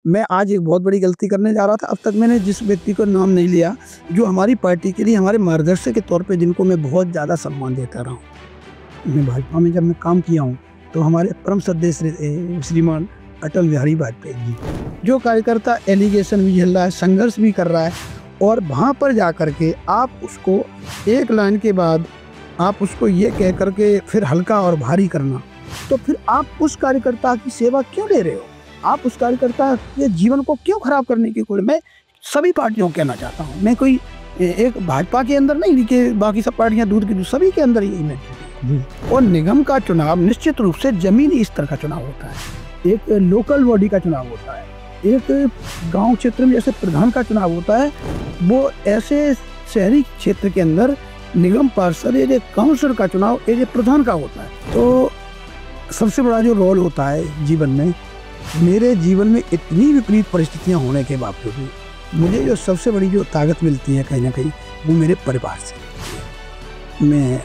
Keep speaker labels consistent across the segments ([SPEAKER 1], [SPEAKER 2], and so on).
[SPEAKER 1] मैं आज एक बहुत बड़ी गलती करने जा रहा था। अब तक मैंने जिस व्यक्ति का नाम नहीं लिया, जो हमारी पार्टी के लिए हमारे मार्गदर्शक के तौर पे जिनको मैं बहुत ज़्यादा सम्मान देता रहा हूँ। मैं भाजपा में जब मैं काम किया हूँ, तो हमारे परम श्रद्धेय श्रीमान अटल बिहारी वाजपेयी जी, जो कार्यकर्ता एलिगेशन भी झेल रहा है, संघर्ष भी कर रहा है, और वहाँ पर जा कर के आप उसको एक लाइन के बाद आप उसको ये कह कर के फिर हल्का और भारी करना, तो फिर आप उस कार्यकर्ता की सेवा क्यों ले रहे हो? आप उस कार्यकर्ता के जीवन को क्यों खराब करने की कोशिश? मैं सभी पार्टियों को कहना चाहता हूँ, मैं कोई एक भाजपा के अंदर नहीं कि बाकी सब पार्टियां दूध की दूध, सभी के अंदर यही मैं। और निगम का चुनाव निश्चित रूप से जमीनी स्तर का चुनाव होता है, एक लोकल बॉडी का चुनाव होता है, एक गांव क्षेत्र में जैसे प्रधान का चुनाव होता है, वो ऐसे शहरी क्षेत्र के अंदर निगम पार्षद एक काउंसलर का चुनाव एक प्रधान का होता है। तो सबसे बड़ा जो रोल होता है जीवन में, मेरे जीवन में इतनी विपरीत परिस्थितियां होने के बावजूद भी मुझे जो सबसे बड़ी जो ताकत मिलती है कहीं ना कहीं, वो मेरे परिवार से। मैं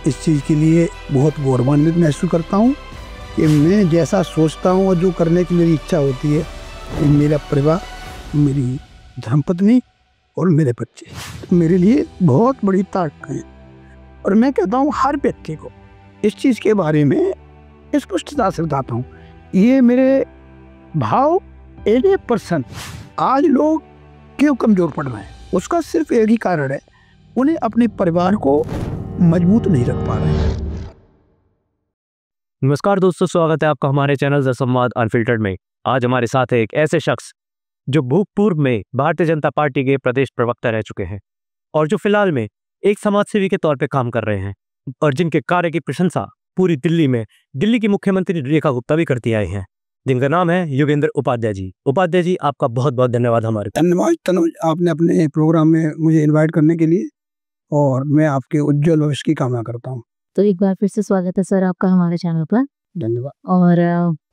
[SPEAKER 1] इस चीज़ के लिए बहुत गौरवान्वित महसूस करता हूँ कि मैं जैसा सोचता हूँ और जो करने की मेरी इच्छा होती है, मेरा परिवार, मेरी धर्मपत्नी और मेरे बच्चे तो मेरे लिए बहुत बड़ी ताकत है। और मैं कहता हूँ हर व्यक्ति को इस चीज़ के बारे में स्पष्टता से बताता हूँ, ये मेरे भाव 80% आज लोग क्यों कमज़ोर पड़ रहे हैं, उसका सिर्फ एक ही कारण है, उन्हें अपने परिवार को मजबूत नहीं रख पा रहे हैं।
[SPEAKER 2] नमस्कार दोस्तों, स्वागत है आपका हमारे चैनल द संवाद अनफिल्टर्ड में। आज हमारे साथ है एक ऐसे शख्स जो भूतपूर्व में भारतीय जनता पार्टी के प्रदेश प्रवक्ता रह चुके हैं और जो फिलहाल में एक समाजसेवी के तौर पे काम कर रहे हैं और जिनके कार्य की प्रशंसा पूरी दिल्ली में दिल्ली की मुख्यमंत्री रेखा गुप्ता भी करती आई हैं, जिनका नाम है योगेंद्र उपाध्याय जी। उपाध्याय जी, आपका बहुत बहुत धन्यवाद हमारे।
[SPEAKER 1] धन्यवाद आपने अपने प्रोग्राम में मुझे इन्वाइट करने के लिए, और मैं आपके उज्जवल भविष्य की कामना करता हूँ।
[SPEAKER 3] तो एक बार फिर से स्वागत है सर आपका हमारे चैनल पर।
[SPEAKER 1] धन्यवाद।
[SPEAKER 3] और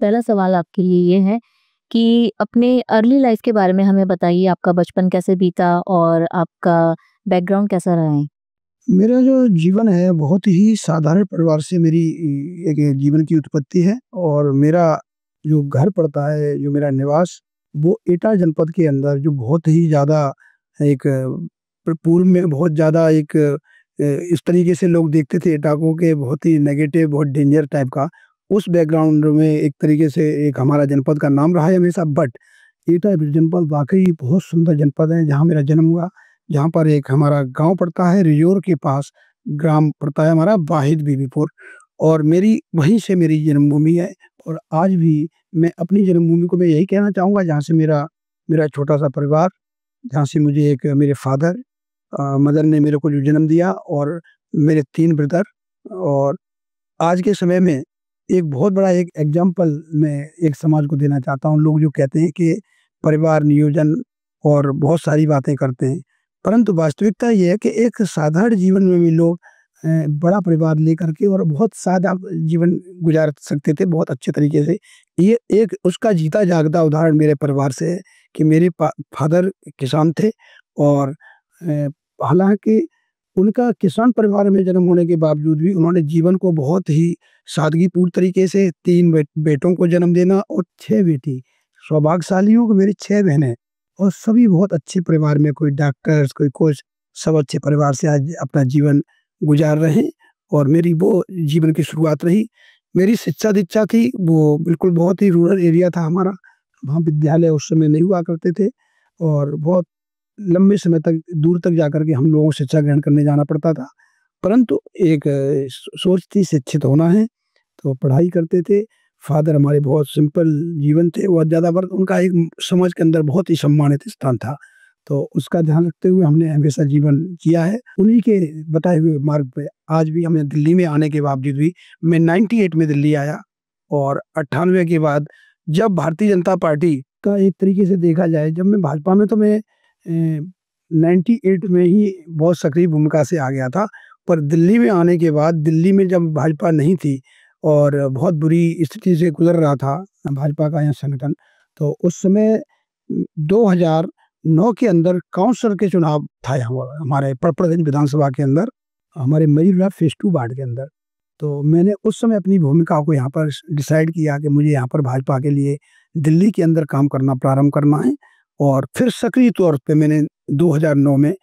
[SPEAKER 3] पहला सवाल आपके लिए ये है कि अपने अर्ली लाइफ के बारे में हमें बताइए, आपका बचपन कैसे बीता और आपका बैकग्राउंड कैसा रहा है?
[SPEAKER 1] मेरा जो जीवन है बहुत ही साधारण परिवार से मेरी एक जीवन की उत्पत्ति है, और मेरा जो घर पड़ता है, जो मेरा निवास, वो एटा जनपद के अंदर, जो बहुत ही ज़्यादा एक पूर्व में बहुत ज़्यादा एक इस तरीके से लोग देखते थे एटा को कि बहुत ही नेगेटिव, बहुत डेंजर टाइप का, उस बैकग्राउंड में एक तरीके से एक हमारा जनपद का नाम रहा है हमेशा। बट एटा जनपद वाकई बहुत सुंदर जनपद है, जहाँ मेरा जन्म हुआ, जहाँ पर एक हमारा गांव पड़ता है रियोर के पास, ग्राम पड़ता है हमारा वाहिद बीबीपुर, और मेरी वहीं से मेरी जन्मभूमि है। और आज भी मैं अपनी जन्मभूमि को मैं यही कहना चाहूँगा, जहाँ से मेरा छोटा सा परिवार, जहाँ से मुझे एक मेरे फादर मदर ने मेरे को जो जन्म दिया, और मेरे 3 ब्रदर। और आज के समय में एक बहुत बड़ा एक एग्जाम्पल मैं एक समाज को देना चाहता हूँ। लोग जो कहते हैं कि परिवार नियोजन और बहुत सारी बातें करते हैं, परंतु वास्तविकता ये है कि एक साधारण जीवन में भी लोग बड़ा परिवार लेकर के और बहुत सादा जीवन गुजार सकते थे बहुत अच्छे तरीके से। ये एक उसका जीता जागता उदाहरण मेरे परिवार से है कि मेरे फादर किसान थे, और हालांकि उनका किसान परिवार में जन्म होने के बावजूद भी उन्होंने जीवन को बहुत ही सादगीपूर्ण तरीके से 3 बेटों को जन्म देना और 6 बेटी, सौभाग्यशाली हूँ कि मेरी 6 बहनें, और सभी बहुत अच्छे परिवार में, कोई डॉक्टर्स, कोई कोच, सब अच्छे परिवार से आज अपना जीवन गुजार रहे हैं। और मेरी वो जीवन की शुरुआत रही। मेरी शिक्षा दीक्षा थी वो बिल्कुल बहुत ही रूरल एरिया था हमारा, वहाँ विद्यालय उस समय नहीं हुआ करते थे, और बहुत लंबे समय तक दूर तक जाकर के हम लोगों को शिक्षा ग्रहण करने जाना पड़ता था। परंतु एक सोच थी शिक्षित होना है, तो पढ़ाई करते थे। फादर हमारे बहुत सिंपल जीवन थे, बहुत ज़्यादा, पर उनका एक समाज के अंदर बहुत ही सम्मानित स्थान था, तो उसका ध्यान रखते हुए हमने हमेशा जीवन किया है। उन्हीं के बताए हुए मार्ग पे आज भी हमें दिल्ली में आने के बावजूद भी, मैं 98 में दिल्ली आया, और 98 के बाद जब भारतीय जनता पार्टी का एक तरीके से देखा जाए, जब मैं भाजपा में, तो मैं 98 में ही बहुत सक्रिय भूमिका से आ गया था। पर दिल्ली में आने के बाद, दिल्ली में जब भाजपा नहीं थी और बहुत बुरी स्थिति से गुजर रहा था भाजपा का यह संगठन, तो उस समय 2009 के अंदर काउंसलर के चुनाव था हमारे पड़पड़गंज विधानसभा के अंदर, हमारे मयूरविहार फेज 2 वार्ड के अंदर। तो मैंने उस समय अपनी भूमिका को यहाँ पर डिसाइड किया कि मुझे यहाँ पर भाजपा के लिए दिल्ली के अंदर काम करना प्रारंभ करना है। और फिर सक्रिय तौर पे मैंने 2009 में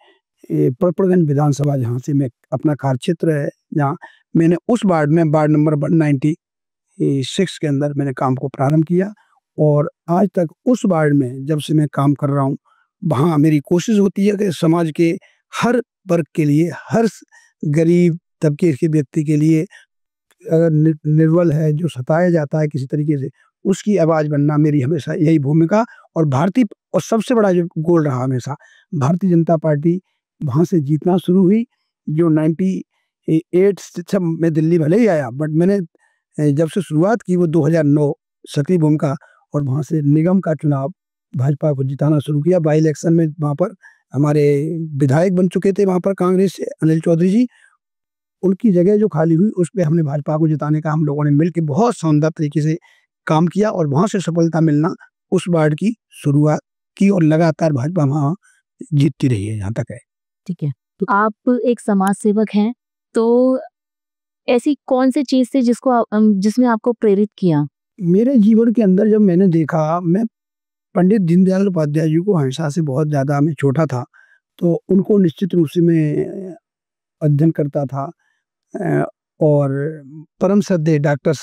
[SPEAKER 1] पड़पड़गंज विधानसभा, जहाँ से मैं अपना कार्यक्षेत्र है, जहाँ मैंने उस वार्ड में वार्ड नंबर 196 के अंदर मैंने काम को प्रारंभ किया। और आज तक उस वार्ड में जब से मैं काम कर रहा हूँ, वहाँ मेरी कोशिश होती है कि समाज के हर वर्ग के लिए, हर गरीब तबके के व्यक्ति के लिए, अगर निर्बल है, जो सताया जाता है किसी तरीके से, उसकी आवाज़ बनना मेरी हमेशा यही भूमिका। और सबसे बड़ा जो गोल रहा हमेशा, भारतीय जनता पार्टी वहाँ से जीतना शुरू हुई। जो 98 से जब मैं दिल्ली भले ही आया, बट मैंने जब से शुरुआत की वो 2009 सक्रिय भूमिका, और वहाँ से निगम का चुनाव भाजपा को जिताना शुरू किया। बाई इलेक्शन में वहाँ पर हमारे विधायक बन चुके थे वहाँ पर कांग्रेस से अनिल चौधरी जी, उनकी जगह जो खाली हुई उस पे हमने भाजपा को जिताने का हम लोगों ने मिलकर बहुत शानदार तरीके से काम किया, और वहाँ से सफलता मिलना उस वार्ड की शुरुआत की, और लगातार भाजपा वहाँ जीतती रही है, यहाँ तक है।
[SPEAKER 3] ठीक है, तो आप एक समाज सेवक हैं, तो ऐसी कौन सी चीज़ थी जिसने आपको प्रेरित किया?
[SPEAKER 1] मेरे जीवन के अंदर जब मैंने देखा, मैं पंडित दीनदयाल उपाध्याय जी को हमेशा से बहुत ज़्यादा, मैं छोटा था तो उनको निश्चित रूप से मैं अध्ययन करता था। और परम श्रद्धेय डॉक्टर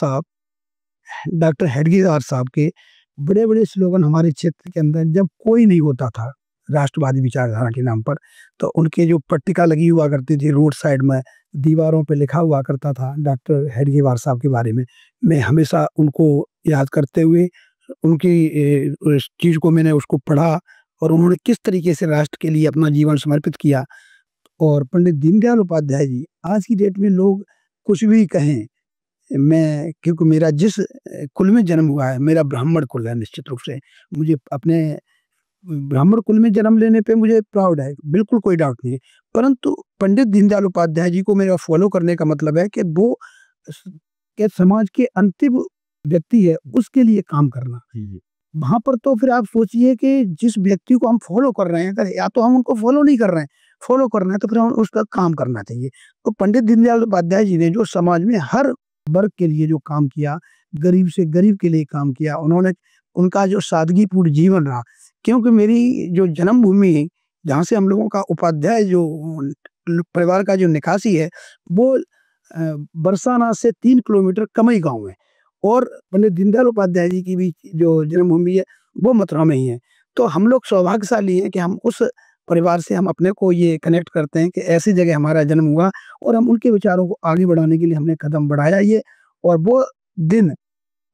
[SPEAKER 1] हेडगेवार साहब के बड़े-बड़े स्लोगन हमारे क्षेत्र के अंदर जब कोई नहीं होता था राष्ट्रवादी विचारधारा के नाम पर, तो उनके जो पट्टिका लगी हुआ करती थी रोड साइड में, दीवारों पे लिखा हुआ करता था डॉक्टर हेडगेवार साहब के बारे में। मैं हमेशा उनको याद करते हुए उनकी उस चीज़ को मैंने उसको पढ़ा, और उन्होंने किस तरीके से राष्ट्र के लिए अपना जीवन समर्पित किया। और पंडित दीनदयाल उपाध्याय जी, आज की डेट में लोग कुछ भी कहें, मैं क्योंकि मेरा जिस कुल में जन्म हुआ है, मेरा ब्राह्मण कुल है, निश्चित रूप से मुझे अपने ब्राह्मण कुल में जन्म लेने पे मुझे प्राउड है, बिल्कुल कोई डाउट नहीं है। परंतु पंडित दीनदयाल उपाध्याय जी को मेरा फॉलो करने का मतलब है कि वो के समाज के अंतिम व्यक्ति है, उसके लिए काम करना। वहाँ पर तो फिर आप सोचिए कि जिस व्यक्ति को हम फॉलो कर रहे हैं, अगर या तो हम उनको फॉलो नहीं कर रहे हैं, फॉलो करना है तो फिर हम उसका काम करना चाहिए। तो पंडित दीनदयाल उपाध्याय जी ने जो समाज में हर वर्ग के लिए जो काम किया, गरीब से गरीब के लिए काम किया, उन्होंने उनका जो सादगीपूर्ण जीवन रहा, क्योंकि मेरी जो जन्मभूमि है, जहाँ से हम लोगों का उपाध्याय जो परिवार का जो निकासी है, वो बरसाना से 3 किलोमीटर कमई गाँव है, और पंडित दीनदयाल उपाध्याय जी की भी जो जन्मभूमि है वो मथुरा में ही है। तो हम लोग सौभाग्यशाली हैं कि हम उस परिवार से हम अपने को ये कनेक्ट करते हैं कि ऐसी जगह हमारा जन्म हुआ, और हम उनके विचारों को आगे बढ़ाने के लिए हमने कदम बढ़ाया ये। और वो दिन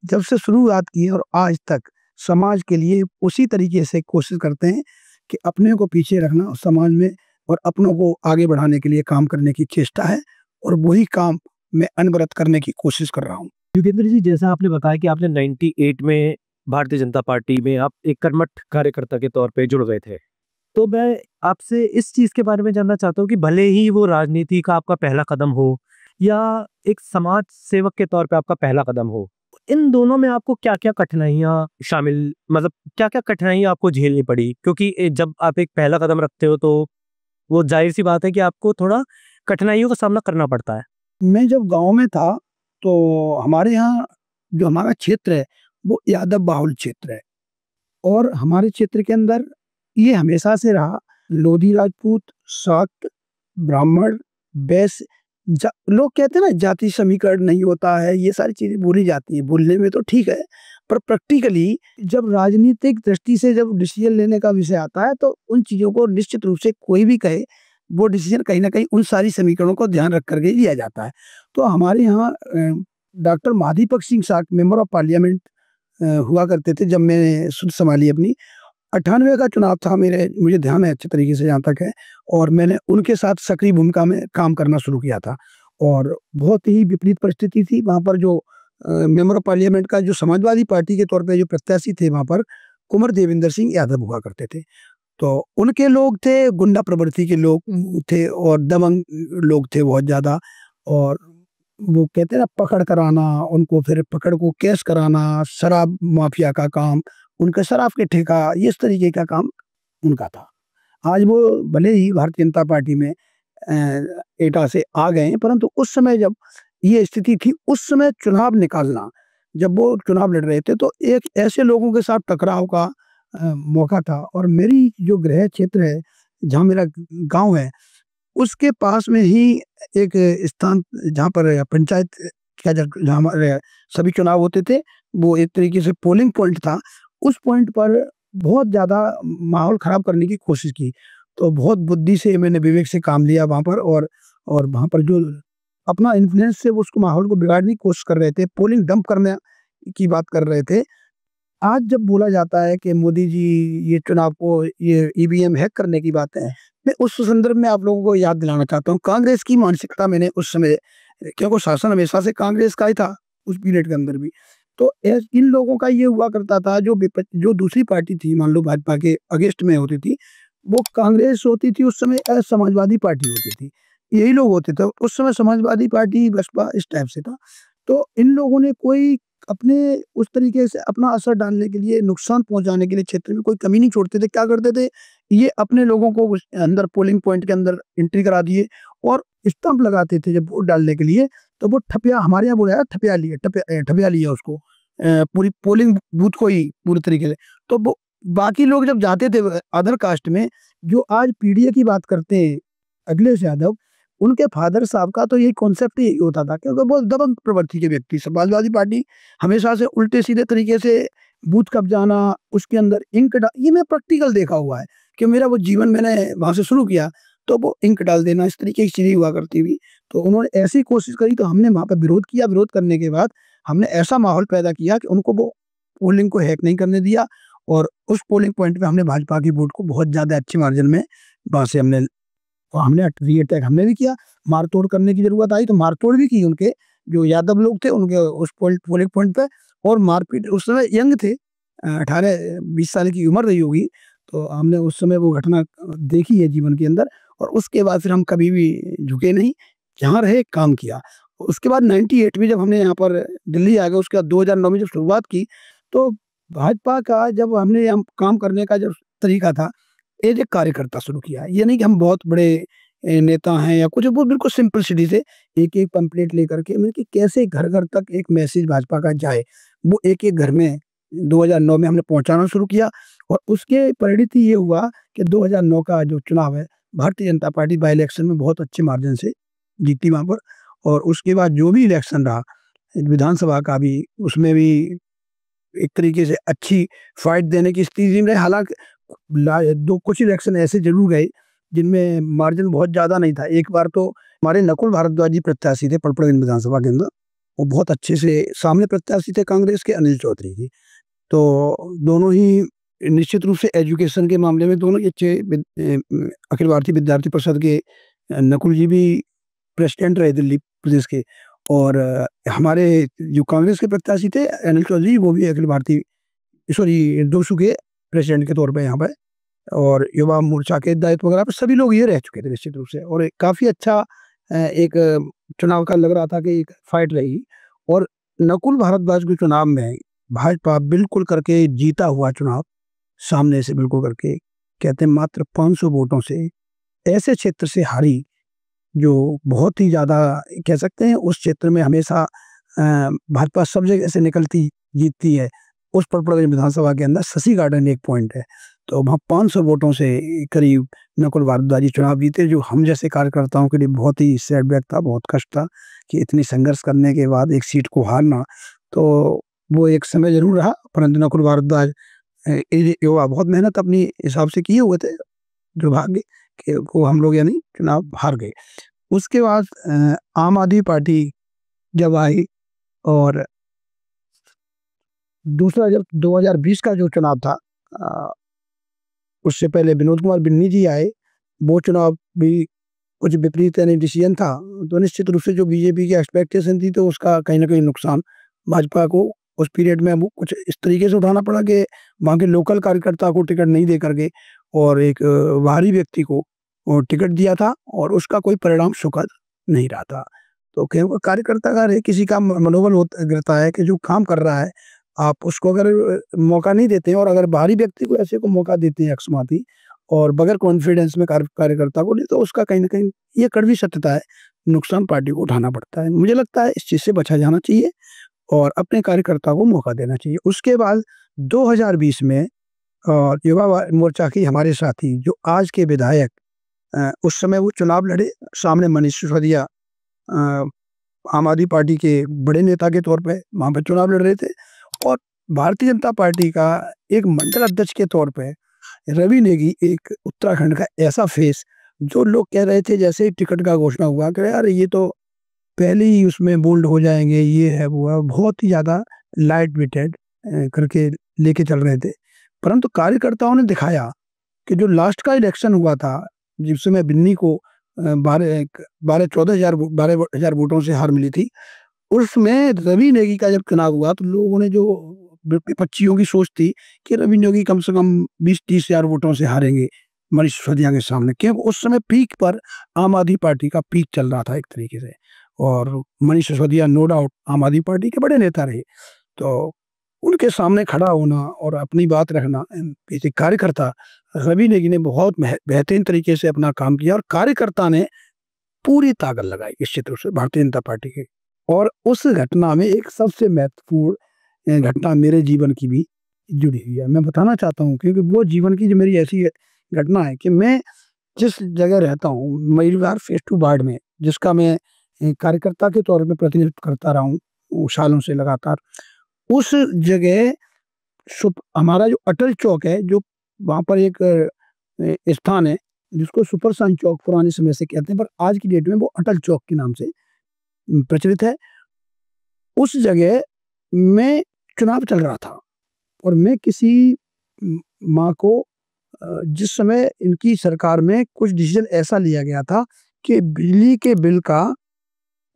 [SPEAKER 1] जब से शुरुआत की है और आज तक समाज के लिए उसी तरीके से कोशिश करते हैं कि अपने को पीछे रखना और समाज में और अपनों को आगे बढ़ाने के लिए काम करने की चेष्टा है, और वही काम मैं अनवरत करने की कोशिश कर रहा हूँ।
[SPEAKER 2] योगेंद्र जी, जैसा आपने बताया कि आपने 98 में भारतीय जनता पार्टी में आप एक कर्मठ कार्यकर्ता के तौर पे जुड़ गए थे, तो मैं आपसे इस चीज़ के बारे में जानना चाहता हूँ कि भले ही वो राजनीति का आपका पहला कदम हो या एक समाज सेवक के तौर पे आपका पहला कदम हो, इन दोनों में आपको क्या-क्या कठिनाइयाँ शामिल, मतलब क्या-क्या कठिनाइयाँ आपको झेलनी पड़ी? क्योंकि जब आप एक पहला कदम रखते हो तो वो ज़ाहिर-सी बात है कि आपको थोड़ा कठिनाइयों का सामना करना पड़ता है।
[SPEAKER 1] मैं जब गाँव में था तो हमारे यहाँ जो हमारा क्षेत्र है वो यादव बाहुल क्षेत्र है, और हमारे क्षेत्र के अंदर ये हमेशा से रहा, लोधी राजपूत, शाक्त, ब्राह्मण, वैश्य, लोग कहते हैं ना जाति समीकरण नहीं होता है, ये सारी चीजें बोली जाती हैं, बोलने में तो ठीक है, पर प्रैक्टिकली जब राजनीतिक दृष्टि से जब डिसीजन लेने का विषय आता है तो उन चीजों को निश्चित रूप से कोई भी कहे, वो डिसीजन कहीं ना कहीं उन सारी समीकरणों को ध्यान रख करके लिया जाता है। तो हमारे यहाँ डॉक्टर महादीपक सिंह साठ मेंबर ऑफ पार्लियामेंट हुआ करते थे जब मैंने सुध संभाली अपनी। 98 का चुनाव था, मुझे ध्यान है अच्छे तरीके से जहाँ तक है, और मैंने उनके साथ सक्रिय भूमिका में काम करना शुरू किया था। और बहुत ही विपरीत परिस्थिति थी वहाँ पर। जो मेंबर ऑफ पार्लियामेंट का जो समाजवादी पार्टी के तौर पे जो प्रत्याशी थे वहाँ पर कुंवर देवेंद्र सिंह यादव हुआ करते थे। तो उनके लोग थे, गुंडा प्रवृत्ति के लोग थे और दबंग लोग थे बहुत ज़्यादा, और वो कहते हैं ना पकड़ कराना, उनको फिर पकड़ को केस कराना, शराब माफिया का काम, उनका शराब के ठेका, इस तरीके का काम उनका था। आज वो भले ही भारतीय जनता पार्टी में एटा से आ गए हैं, परंतु उस समय जब ये स्थिति थी, उस समय चुनाव निकालना जब वो चुनाव लड़ रहे थे, तो एक ऐसे लोगों के साथ टकराव का मौका था और मेरी जो गृह क्षेत्र है, जहाँ मेरा गाँव है, उसके पास में ही एक स्थान जहाँ पर पंचायत का जहाँ हमारे सभी चुनाव होते थे, वो एक तरीके से पोलिंग पॉइंट था। उस पॉइंट पर बहुत ज़्यादा माहौल ख़राब करने की कोशिश की। तो बहुत बुद्धि से मैंने विवेक से काम लिया वहाँ पर और वहाँ पर जो अपना इन्फ्लुएंस से वो उसको माहौल को बिगाड़ने की कोशिश कर रहे थे, पोलिंग डंप करने की बात कर रहे थे। आज जब बोला जाता है कि मोदी जी ये चुनाव को ये ईवीएम हैक करने की बात है, मैं उस संदर्भ में आप लोगों को याद दिलाना चाहता हूँ, कांग्रेस की मानसिकता मैंने उस समय, क्योंकि शासन हमेशा से कांग्रेस का ही था उस पीरियड के अंदर भी। तो इन लोगों का ये हुआ करता था, जो दूसरी पार्टी थी, मान लो भाजपा के अगेंस्ट में होती थी, वो कांग्रेस होती थी उस समय, समाजवादी पार्टी होती थी। यही लोग होते थे उस समय, समाजवादी पार्टी, बसपा इस टाइप से था। तो इन लोगों ने कोई अपने उस तरीके से अपना असर डालने के लिए, नुकसान पहुँचाने के लिए क्षेत्र में कोई कमी नहीं छोड़ते थे। क्या करते थे, ये अपने लोगों को उस अंदर पोलिंग पॉइंट के अंदर एंट्री करा दिए और स्टंप लगाते थे जब वोट डालने के लिए, तो वो ठपिया, हमारे यहाँ बोला जाता ठपिया लिया उसको, पूरी पोलिंग बूथ को ही पूरी तरीके से। तो वो बाकी लोग जब जाते थे अदर कास्ट में, जो आज पीडीए की बात करते हैं अखिलेश यादव, उनके फादर साहब का तो यही कॉन्सेप्ट ही होता था, क्योंकि वो दबंग प्रवृत्ति के व्यक्ति, समाजवादी पार्टी हमेशा से उल्टे सीधे तरीके से बूथ कब्जाना, उसके अंदर इंक ये मैं प्रैक्टिकल देखा हुआ है कि मेरा वो जीवन मैंने वहाँ से शुरू किया, तो वो इंक डाल देना, इस तरीके की चीज़ें हुआ करती हुई। तो उन्होंने ऐसी कोशिश करी, तो हमने वहाँ पर विरोध किया। विरोध करने के बाद हमने ऐसा माहौल पैदा किया कि उनको वो पोलिंग को हैक नहीं करने दिया और उस पोलिंग पॉइंट पे हमने भाजपा की वोट को बहुत ज़्यादा अच्छे मार्जिन में वहाँ से हमने री-अटैक हमने भी किया। मार-तोड़ करने की ज़रूरत आई तो मार-तोड़ भी की, उनके जो यादव लोग थे उनके उस पोलिंग पॉइंट पे, और मारपीट, उस समय यंग थे, 18-20 साल की उम्र रही होगी, तो हमने उस समय वो घटना देखी है जीवन के अंदर, और उसके बाद फिर हम कभी भी झुके नहीं, जहाँ रहे काम किया। उसके बाद 98 में जब हमने यहाँ पर दिल्ली आ गए, उसके बाद 2009 में जब शुरुआत की, तो भाजपा का जब हमने यहाँ काम करने का जो तरीका था, एज ए कार्यकर्ता शुरू किया। ये नहीं कि हम बहुत बड़े नेता हैं या कुछ, वो बिल्कुल सिंपलिसिटी से एक-एक पैम्पलेट लेकर के, मतलब कि कैसे घर-घर तक एक मैसेज भाजपा का जाए, वो एक-एक घर में 2009 में हमने पहुँचाना शुरू किया। और उसके परिणति ये हुआ कि 2009 का जो चुनाव है, Bharatiya Janata party by election में बहुत अच्छे मार्जिन से जीती वहाँ पर। और उसके बाद जो भी इलेक्शन रहा, विधानसभा का भी, उसमें भी एक तरीके से अच्छी फाइट देने की स्थिति में रहे। हालाँकि कुछ इलेक्शन ऐसे ज़रूर गए जिनमें मार्जिन बहुत ज़्यादा नहीं था। एक बार तो हमारे नकुल भारद्वाज जी प्रत्याशी थे पड़पड़गंज विधानसभा के अंदर, वो बहुत अच्छे से सामने प्रत्याशी थे कांग्रेस के, अनिल चौधरी जी। तो दोनों ही निश्चित रूप से एजुकेशन के मामले में दोनों ही अच्छे अखिल भारतीय विद्यार्थी परिषद के नकुल जी भी प्रेसिडेंट रहे दिल्ली प्रदेश के, और हमारे जो कांग्रेस के प्रत्याशी थे अनिल चौधरी, वो भी अखिल भारतीय दोसू के प्रेसिडेंट के तौर पे यहाँ पे, और युवा मोर्चा के दायित्व वगैरह पे सभी लोग ये रह चुके थे निश्चित रूप से। और काफ़ी अच्छा एक चुनाव का लग रहा था कि एक फाइट रही। और नकुल भारद्वाज के चुनाव में भाजपा बिल्कुल करके जीता हुआ चुनाव, सामने से बिल्कुल करके, कहते हैं मात्र 500 वोटों से ऐसे क्षेत्र से हारी, जो बहुत ही ज़्यादा कह सकते हैं उस क्षेत्र में हमेशा भाजपा सब जगह से निकलती जीतती है। उस पड़पड़गंज विधानसभा के अंदर शशि गार्डन एक पॉइंट है, तो वहाँ 500 वोटों से करीब नकुल भारद्वाज जी चुनाव जीते, जो हम जैसे कार्यकर्ताओं के लिए बहुत ही सेटबैक था, बहुत कष्ट था कि इतनी संघर्ष करने के बाद एक सीट को हारना। तो वो एक समय ज़रूर रहा, परंतु नकुल भारद्वाज युवा बहुत मेहनत अपनी हिसाब से किए हुए थे, दुर्भाग्य कि वो हम लोग यानी चुनाव हार गए। उसके बाद आम आदमी पार्टी जब आई, और दूसरा जब 2020 का जो चुनाव था, उससे पहले विनोद कुमार बिन्नी जी आए, वो चुनाव भी कुछ विपरीत यानी डिसीजन था, तो निश्चित रूप से जो बीजेपी की एक्सपेक्टेशन थी, तो उसका कहीं न कहीं नुकसान भाजपा को उस पीरियड में वो कुछ इस तरीके से उठाना पड़ा कि वहाँ के लोकल कार्यकर्ता को टिकट नहीं दे करके और एक बाहरी व्यक्ति को टिकट दिया था, और उसका कोई परिणाम सुखद नहीं रहा था। तो क्योंकि कार्यकर्ता का किसी का मनोबल गिरता है कि जो काम कर रहा है, आप उसको अगर मौका नहीं देते हैं, और अगर बाहरी व्यक्ति को ऐसे को मौका देते हैं अकस्मात ही और बगैर कॉन्फिडेंस में कार्यकर्ता को, नहीं तो उसका कहीं न कहीं ये कड़वी सत्यता है, नुकसान पार्टी को उठाना पड़ता है। मुझे लगता है इस चीज़ से बचा जाना चाहिए, और अपने कार्यकर्ता को मौका देना चाहिए। उसके बाद 2020 में युवा मोर्चा की हमारे साथी जो आज के विधायक, उस समय वो चुनाव लड़े, सामने मनीष सिसोदिया आम आदमी पार्टी के बड़े नेता के तौर पे वहाँ पे चुनाव लड़ रहे थे, और भारतीय जनता पार्टी का एक मंडल अध्यक्ष के तौर पे रवि नेगी, एक उत्तराखंड का ऐसा फेस, जो लोग कह रहे थे जैसे ही टिकट का घोषणा हुआ कि यार ये तो पहले ही उसमें बोल्ड हो जाएंगे, ये है वो है, बहुत ही ज़्यादा लाइट वेटेड करके लेके चल रहे थे। परंतु कार्यकर्ताओं ने दिखाया कि जो लास्ट का इलेक्शन हुआ था, जिसमें बिन्नी को 12-14 हज़ार वोटों से हार मिली थी, उसमें रवि नेगी का जब चुनाव हुआ तो लोगों ने, जो विपक्षियों की सोच थी कि रवि नेगी कम से कम 20-30 हज़ार वोटों से हारेंगे मनीष सिसोदिया के सामने, क्योंकि उस समय पीक पर आम आदमी पार्टी का पीक चल रहा था एक तरीके से, और मनीष सिसोदिया नो डाउट आम आदमी पार्टी के बड़े नेता रहे। तो उनके सामने खड़ा होना और अपनी बात रखना, किसी कार्यकर्ता रवि नेगी ने बहुत बेहतरीन तरीके से अपना काम किया, और कार्यकर्ता ने पूरी ताकत लगाई निश्चित रूप से भारतीय जनता पार्टी के। और उस घटना में एक सबसे महत्वपूर्ण घटना मेरे जीवन की भी जुड़ी हुई है, मैं बताना चाहता हूँ, क्योंकि वो जीवन की जो मेरी ऐसी घटना है कि मैं जिस जगह रहता हूँ, मयूरविहार फेज 2 वार्ड में, जिसका मैं कार्यकर्ता के तौर पे प्रतिनिधित्व करता रहा हूँ सालों से लगातार, उस जगह हमारा जो अटल चौक है, जो वहाँ पर एक स्थान है जिसको सुपर सन चौक पुराने समय से कहते हैं, पर आज की डेट में वो अटल चौक के नाम से प्रचलित है। उस जगह में चुनाव चल रहा था, और मैं किसी माँ को, जिस समय इनकी सरकार में कुछ डिसीजन ऐसा लिया गया था कि बिजली के बिल का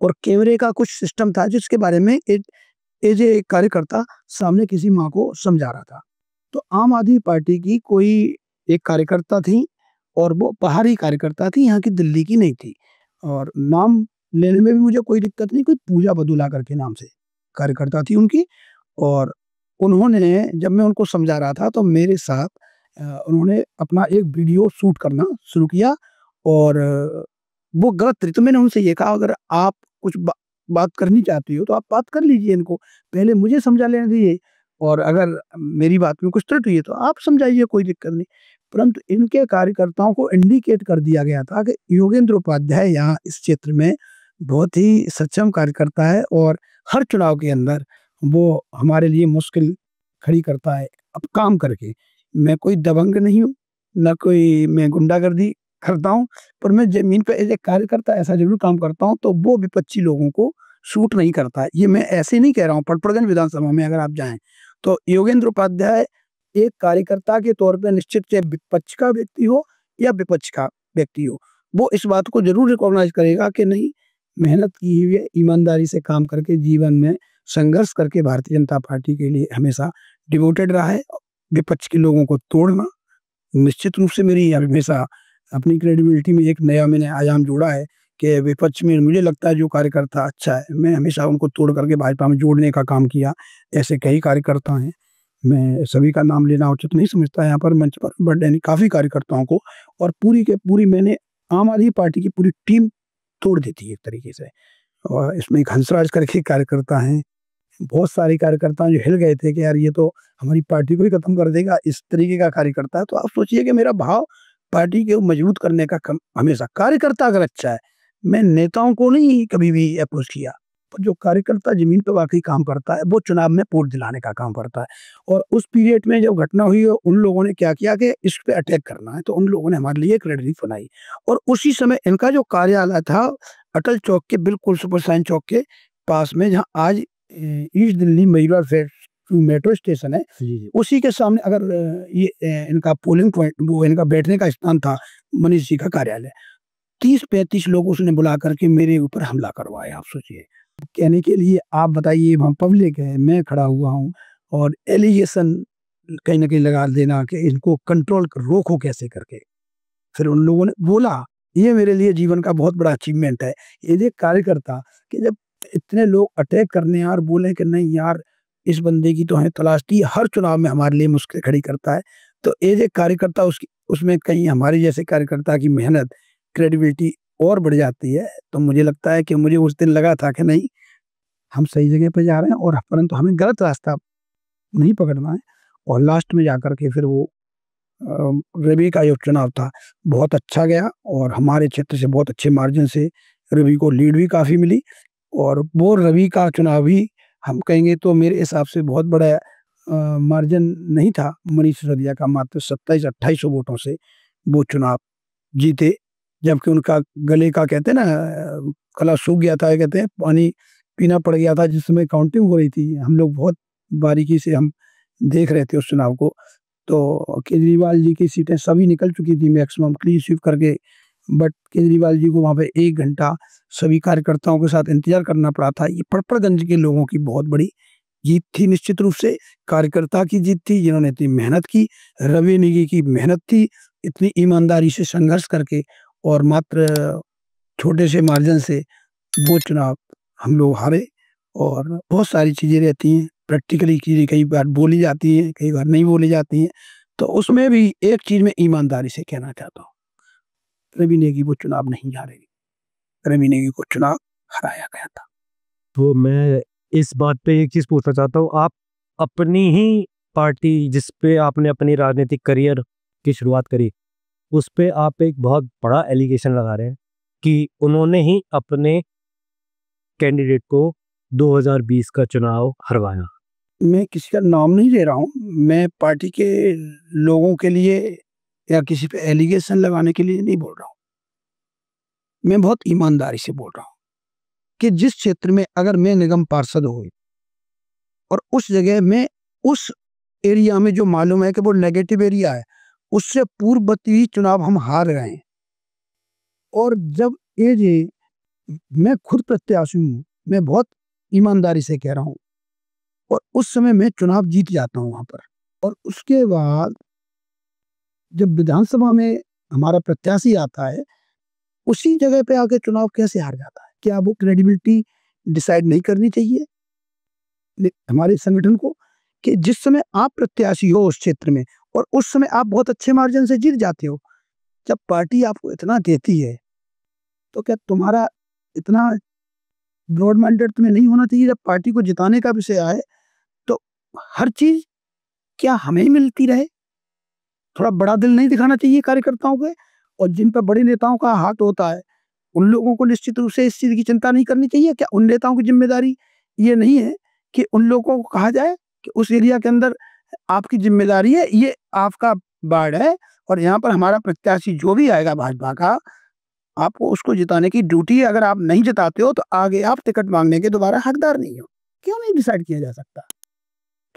[SPEAKER 1] और कैमरे का कुछ सिस्टम था, जिसके बारे में एज ए कार्यकर्ता सामने किसी माँ को समझा रहा था। तो आम आदमी पार्टी की कोई एक कार्यकर्ता थी, और वो बाहरी कार्यकर्ता थी, यहाँ की दिल्ली की नहीं थी, और नाम लेने में भी मुझे कोई दिक्कत नहीं, कोई पूजा बदुला करके नाम से कार्यकर्ता थी उनकी। और उन्होंने, जब मैं उनको समझा रहा था, तो मेरे साथ उन्होंने अपना एक वीडियो शूट करना शुरू किया, और वो गलत तरीके, तो मैंने उनसे ये कहा, अगर आप कुछ बात करनी चाहती हो तो आप बात कर लीजिए, इनको पहले मुझे समझा लेने दीजिए, और अगर मेरी बात में कुछ त्रुटि है तो आप समझाइए, कोई दिक्कत नहीं। परंतु इनके कार्यकर्ताओं को इंडिकेट कर दिया गया था कि योगेंद्र उपाध्याय यहाँ इस क्षेत्र में बहुत ही सक्षम कार्यकर्ता है, और हर चुनाव के अंदर वो हमारे लिए मुश्किल खड़ी करता है अब काम करके। मैं कोई दबंग नहीं हूँ, न कोई मैं गुंडागर्दी करता हूँ, पर मैं ज़मीन पे एज़ ए कार्यकर्ता ऐसा ज़रूर काम करता हूँ, तो वो विपक्षी लोगों को सूट नहीं करता है। ये मैं ऐसे नहीं कह रहा हूँ, पटपर्गंज विधानसभा में अगर आप जाएँ, तो योगेंद्र उपाध्याय एक कार्यकर्ता के तौर पे, निश्चित चाहे विपक्ष का व्यक्ति हो या विपक्ष का व्यक्ति हो, वो इस बात को ज़रूर रिकॉग्नाइज़ करेगा कि नहीं, मेहनत की हुई है, ईमानदारी से काम करके जीवन में संघर्ष करके भारतीय जनता पार्टी के लिए हमेशा डिवोटेड रहा है। विपक्ष के लोगों को तोड़ना निश्चित रूप से मेरी हमेशा अपनी क्रेडिबिलिटी में एक नया मैंने आयाम जोड़ा है, कि विपक्ष में मुझे लगता है जो कार्यकर्ता अच्छा है, मैं हमेशा उनको तोड़ करके भाजपा में जोड़ने का काम किया। ऐसे कई कार्यकर्ता हैं, मैं सभी का नाम लेना उचित नहीं समझता यहाँ पर मंच पर, बट यानी काफ़ी कार्यकर्ताओं को, और पूरी के पूरी मैंने आम आदमी पार्टी की पूरी टीम तोड़ दी थी एक तरीके से। और इसमें एक हंसराज करके कार्यकर्ता हैं, बहुत सारे कार्यकर्ता जो हिल गए थे कि यार ये तो हमारी पार्टी को ही खत्म कर देगा, इस तरीके का कार्यकर्ता है। तो आप सोचिए कि मेरा भाव पार्टी को मजबूत करने का हमेशा, कार्यकर्ता अगर अच्छा है, मैं नेताओं को नहीं कभी भी अप्रोच किया, पर जो कार्यकर्ता जमीन पे वाकई काम करता है, वो चुनाव में वोट दिलाने का काम करता है। और उस पीरियड में जब घटना हुई, उन लोगों ने क्या किया कि इस पे अटैक करना है, तो उन लोगों ने हमारे लिए एक रणनीति बनाई, और उसी समय इनका जो कार्यालय था अटल चौक के बिल्कुल सुपर साइन चौक के पास में, जहाँ आज east Delhi मयूरविहार phase 2 metro station है, उसी के सामने अगर ये इनका पोलिंग पॉइंट, वो इनका बैठने का स्थान था, मनीष जी का कार्यालय, 30-35 लोग उसने बुला करके मेरे ऊपर हमला करवाया। आप सोचिए, कहने के लिए आप बताइए, वहाँ पब्लिक है, मैं खड़ा हुआ हूँ, और एलिगेशन कहीं न कहीं लगा देना कि इनको कंट्रोल रोको कैसे करके। फिर उन लोगों ने बोला, ये मेरे लिए जीवन का बहुत बड़ा अचीवमेंट है। एज ए कार्यकर्ता कि जब इतने लोग अटैक करने आए और बोले कि नहीं यार, इस बंदे की तो हमें तलाश थी, हर चुनाव में हमारे लिए मुश्किल खड़ी करता है। तो एज ए कार्यकर्ता उसमें कहीं हमारे जैसे कार्यकर्ता की मेहनत, क्रेडिबिलिटी और बढ़ जाती है। तो मुझे लगता है कि मुझे उस दिन लगा था कि नहीं, हम सही जगह पे जा रहे हैं और परंतु हमें गलत रास्ता नहीं पकड़ना है। और लास्ट में जाकर के फिर वो रवि का जो चुनाव था बहुत अच्छा गया और हमारे क्षेत्र से बहुत अच्छे मार्जिन से रवि को लीड भी काफ़ी मिली। और वो रवि का चुनाव भी हम कहेंगे तो मेरे हिसाब से बहुत बड़ा मार्जिन नहीं था। मनीष सिसोदिया का मात्र 27-28 वोटों से वो चुनाव जीते, जबकि उनका गले का कहते हैं ना गला सूख गया था, कहते हैं पानी पीना पड़ गया था जिस समय काउंटिंग हो रही थी। हम लोग बहुत बारीकी से हम देख रहे थे उस चुनाव को। तो केजरीवाल जी की सीटें सभी निकल चुकी थी मैक्सिमम क्लीन स्वीप करके, बट केजरीवाल जी को वहाँ पे 1 घंटा सभी कार्यकर्ताओं के साथ इंतजार करना पड़ा था। ये पड़पड़गंज के लोगों की बहुत बड़ी जीत थी, निश्चित रूप से कार्यकर्ता की जीत थी जिन्होंने इतनी मेहनत की। रवि नेगी की मेहनत थी इतनी ईमानदारी से संघर्ष करके, और मात्र छोटे से मार्जिन से वो चुनाव हम लोग हारे। और बहुत सारी चीज़ें रहती हैं, प्रैक्टिकली चीज़ें कई बार बोली जाती हैं, कई बार नहीं बोली जाती हैं। तो उसमें भी एक चीज़ मैं ईमानदारी से कहना चाहता हूँ, रवि नेगी वो चुनाव नहीं हारेगी, रवि नेगी को चुनाव हराया गया था।
[SPEAKER 2] तो मैं इस बात पे एक चीज़ पूछना चाहता हूँ, आप अपनी ही पार्टी जिस पे आपने अपनी राजनीतिक करियर की शुरुआत करी, उस पे आप एक बहुत बड़ा एलिगेशन लगा रहे हैं कि उन्होंने ही अपने कैंडिडेट को 2020 का चुनाव हरवाया।
[SPEAKER 1] मैं किसी का नाम नहीं ले रहा हूँ, मैं पार्टी के लोगों के लिए या किसी पे एलिगेशन लगाने के लिए नहीं बोल रहा हूँ। मैं बहुत ईमानदारी से बोल रहा हूँ कि जिस क्षेत्र में अगर मैं निगम पार्षद हुई और उस जगह में उस एरिया में जो मालूम है कि वो नेगेटिव एरिया है, उससे पूर्ववर्ती चुनाव हम हार गए हैं। और जब ये मैं खुद प्रत्याशी हूँ, मैं बहुत ईमानदारी से कह रहा हूँ, और उस समय मैं चुनाव जीत जाता हूँ वहाँ पर। और उसके बाद जब विधानसभा में हमारा प्रत्याशी आता है, उसी जगह पे आके चुनाव कैसे हार जाता है? क्या वो क्रेडिबिलिटी डिसाइड नहीं करनी चाहिए हमारे संगठन को कि जिस समय आप प्रत्याशी हो उस क्षेत्र में और उस समय आप बहुत अच्छे मार्जिन से जीत जाते हो, जब पार्टी आपको इतना देती है तो क्या तुम्हारा इतना ब्रॉड माइंडेड तुम्हें नहीं होना चाहिए? जब पार्टी को जिताने का विषय आए तो हर चीज क्या हमें ही मिलती रहे? थोड़ा बड़ा दिल नहीं दिखाना चाहिए कार्यकर्ताओं के? और जिन पर बड़े नेताओं का हाथ होता है उन लोगों को निश्चित रूप से इस चीज की चिंता नहीं करनी चाहिए? क्या उन नेताओं की जिम्मेदारी ये नहीं है कि उन लोगों को कहा जाए कि उस एरिया के अंदर आपकी जिम्मेदारी है, ये आपका वार्ड है और यहाँ पर हमारा प्रत्याशी जो भी आएगा भाजपा का, आपको उसको जिताने की ड्यूटी है। अगर आप नहीं जिताते हो तो आगे आप टिकट मांगने के दोबारा हकदार नहीं हो। क्यों नहीं डिसाइड किया जा सकता?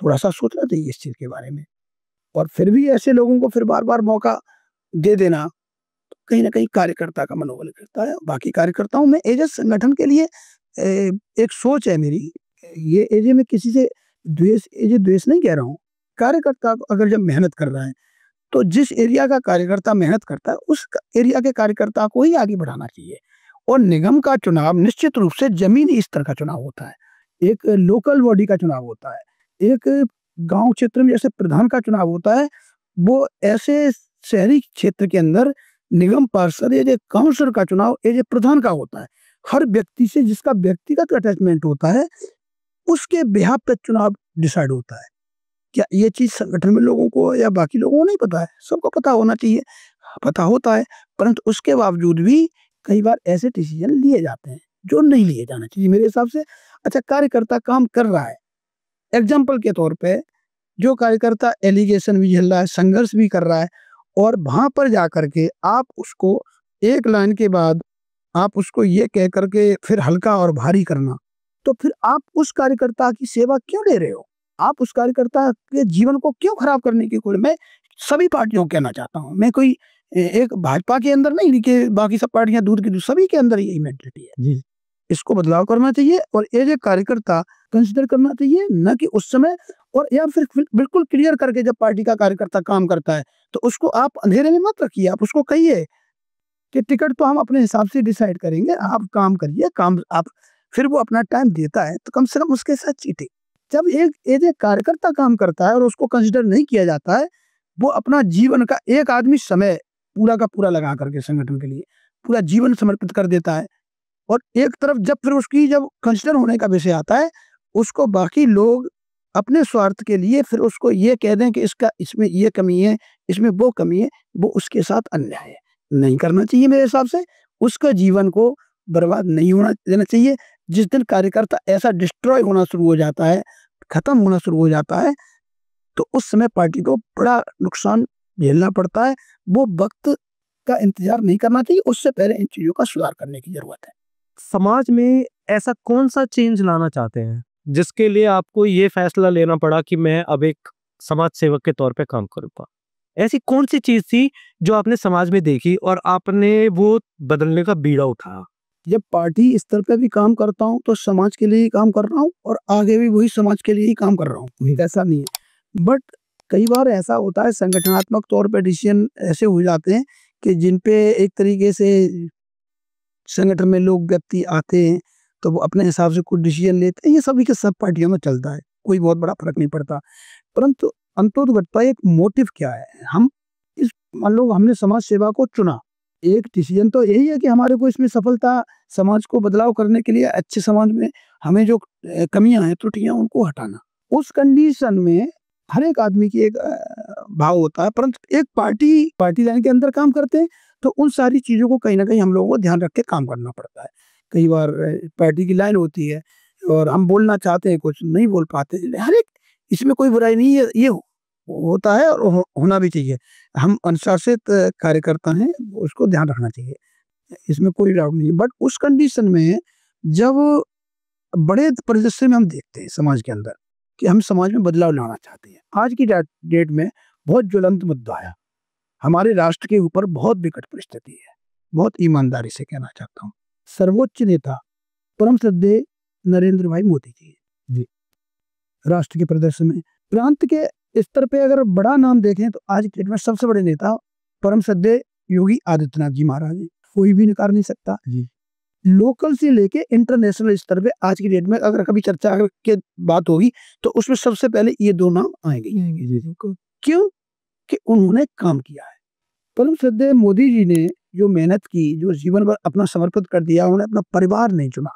[SPEAKER 1] थोड़ा सा सोचना चाहिए इस चीज के बारे में। और फिर भी ऐसे लोगों को फिर बार बार मौका दे देना कहीं ना कहीं कार्यकर्ता का मनोबल गिरता है। बाकी कार्यकर्ताओं में एज ए संगठन के लिए एक सोच है मेरी, ये एजे में किसी से द्वेष नहीं कह रहा हूँ। कार्यकर्ता अगर जब मेहनत कर रहा है तो जिस एरिया का कार्यकर्ता मेहनत करता है उस एरिया के कार्यकर्ता को ही आगे बढ़ाना चाहिए। और निगम का चुनाव निश्चित रूप से जमीनी स्तर का चुनाव होता है, एक लोकल बॉडी का चुनाव होता है, एक गांव क्षेत्र में जैसे प्रधान का चुनाव होता है, वो ऐसे शहरी क्षेत्र के अंदर निगम पार्षद या जो काउंसलर का चुनाव ये प्रधान का होता है। हर व्यक्ति से जिसका व्यक्तिगत अटैचमेंट होता है उसके बेहाफ पर चुनाव डिसाइड होता है। क्या ये चीज संगठन में लोगों को या बाकी लोगों को नहीं पता है? सबको पता होना चाहिए, पता होता है, परंतु उसके बावजूद भी कई बार ऐसे डिसीजन लिए जाते हैं जो नहीं लिए जाना चाहिए मेरे हिसाब से। अच्छा, कार्यकर्ता काम कर रहा है, एग्जाम्पल के तौर पे जो कार्यकर्ता एलिगेशन भी झेल रहा है, संघर्ष भी कर रहा है, और वहां पर जाकर के आप उसको एक लाइन के बाद आप उसको ये कह करके फिर हल्का और भारी करना, तो फिर आप उस कार्यकर्ता की सेवा क्यों ले रहे हो? आप उस कार्यकर्ता के जीवन को क्यों खराब करने की कोशिश? मैं सभी पार्टियों को कहना चाहता हूँ, मैं कोई एक भाजपा के अंदर नहीं कि बाकी सब पार्टियां दूध की दूध, सभी के अंदर यही मेंटेलिटी है जी। इसको बदलाव करना चाहिए और एज ए कार्यकर्ता कंसिडर करना चाहिए, न कि उस समय और या फिर बिल्कुल क्लियर करके जब पार्टी का कार्यकर्ता काम करता है तो उसको आप अंधेरे में मत रखिए। आप उसको कहिए कि टिकट तो हम अपने हिसाब से डिसाइड करेंगे, आप काम करिए, काम आप फिर वो अपना टाइम देता है तो कम से कम उसके साथ चीटे। जब एक एज ए कार्यकर्ता काम करता है और उसको कंसिडर नहीं किया जाता है, वो अपना जीवन का एक आदमी समय पूरा का पूरा लगा करके संगठन के लिए पूरा जीवन समर्पित कर देता है, और एक तरफ जब फिर उसकी जब कंसिडर होने का विषय आता है, उसको बाकी लोग अपने स्वार्थ के लिए फिर उसको ये कह दें कि इसका इसमें ये कमी है, इसमें वो कमी है, वो उसके साथ अन्याय है। नहीं करना चाहिए मेरे हिसाब से। उसका जीवन को बर्बाद नहीं होना देना चाहिए। जिस दिन कार्यकर्ता ऐसा डिस्ट्रॉय होना शुरू हो जाता है, खत्म होना शुरू हो जाता है, तो उस समय पार्टी को बड़ा नुकसान झेलना पड़ता है। वो वक़्त का इंतज़ार नहीं करना चाहिए, उससे पहले इन चीज़ों का सुधार करने की ज़रूरत है।
[SPEAKER 2] समाज में ऐसा कौन-सा चेंज लाना चाहते हैं, जिसके लिए आपको ये फैसला लेना पड़ा कि मैं अब एक समाज सेवक के तौर पे काम करूँगा? ऐसी कौन-सी चीज़ थी जो आपने समाज में देखी और आपने वो बदलने का बीड़ा उठाया?
[SPEAKER 1] जब पार्टी स्तर पे भी काम करता हूँ, तो समाज के लिए ही काम कर रहा हूँ और आगे भी वही समाज के लिए ही काम कर रहा हूँ, ऐसा नहीं है। बट कई बार ऐसा होता है संगठनात्मक तौर पे डिसीज़न ऐसे हो जाते हैं कि जिन पे एक तरीके से संगठन में लोग व्यक्ति आते हैं, तो वो अपने हिसाब से कुछ डिसीज़न लेते हैं। ये सभी के सब पार्टियों में चलता है, कोई बहुत बड़ा फ़र्क नहीं पड़ता। परंतु अंततोगत्वा एक मोटिव क्या है? हम इस मान लो हमने समाज सेवा को चुना, एक डिसीज़न तो यही है कि हमारे को इसमें सफलता समाज को बदलाव करने के लिए अच्छे समाज में हमें जो कमियाँ हैं, त्रुटियाँ उनको हटाना। उस कंडीशन में हर एक आदमी की एक भाव होता है, परंतु एक पार्टी लाइन के अंदर काम करते हैं, तो उन सारी चीज़ों को कहीं न कहीं हम लोगों को ध्यान रख के काम करना पड़ता है। कई बार पार्टी की लाइन होती है और हम बोलना चाहते हैं कुछ, नहीं बोल पाते। हर एक इसमें कोई बुराई नहीं है, ये होता है और होना भी चाहिए। हम अनुशासित कार्यकर्ता हैं, उसको ध्यान रखना चाहिए। इसमें कोई डाउट नहीं है। बट उस कंडीशन में जब बड़े परिदृश्य में हम देखते हैं समाज के अंदर कि हम समाज में बदलाव लाना चाहते हैं। आज की डेट में बहुत ज्वलंत मुद्दा है। हमारे राष्ट्र के ऊपर बहुत विकट परिस्थिति है। बहुत ईमानदारी से कहना चाहता हूँ। सर्वोच्च नेता परम श्रद्धेय नरेंद्र भाई मोदी जी राष्ट्र के प्रदर्शन में प्रांत के स्तर पे अगर बड़ा नाम देखें तो आज की डेट में सबसे बड़े नेता परम श्रद्धेय योगी आदित्यनाथ जी महाराज हैं। कोई भी नकार नहीं सकता। लोकल से लेके इंटरनेशनल स्तर पे आज की डेट में अगर कभी चर्चा की बात होगी तो उसमें सबसे पहले ये दो नाम आएंगे। क्यों? कि उन्होंने काम किया है। परम श्रद्धेय मोदी जी ने जो मेहनत की, जो जीवन भर अपना समर्पित कर दिया, उन्होंने अपना परिवार नहीं चुना।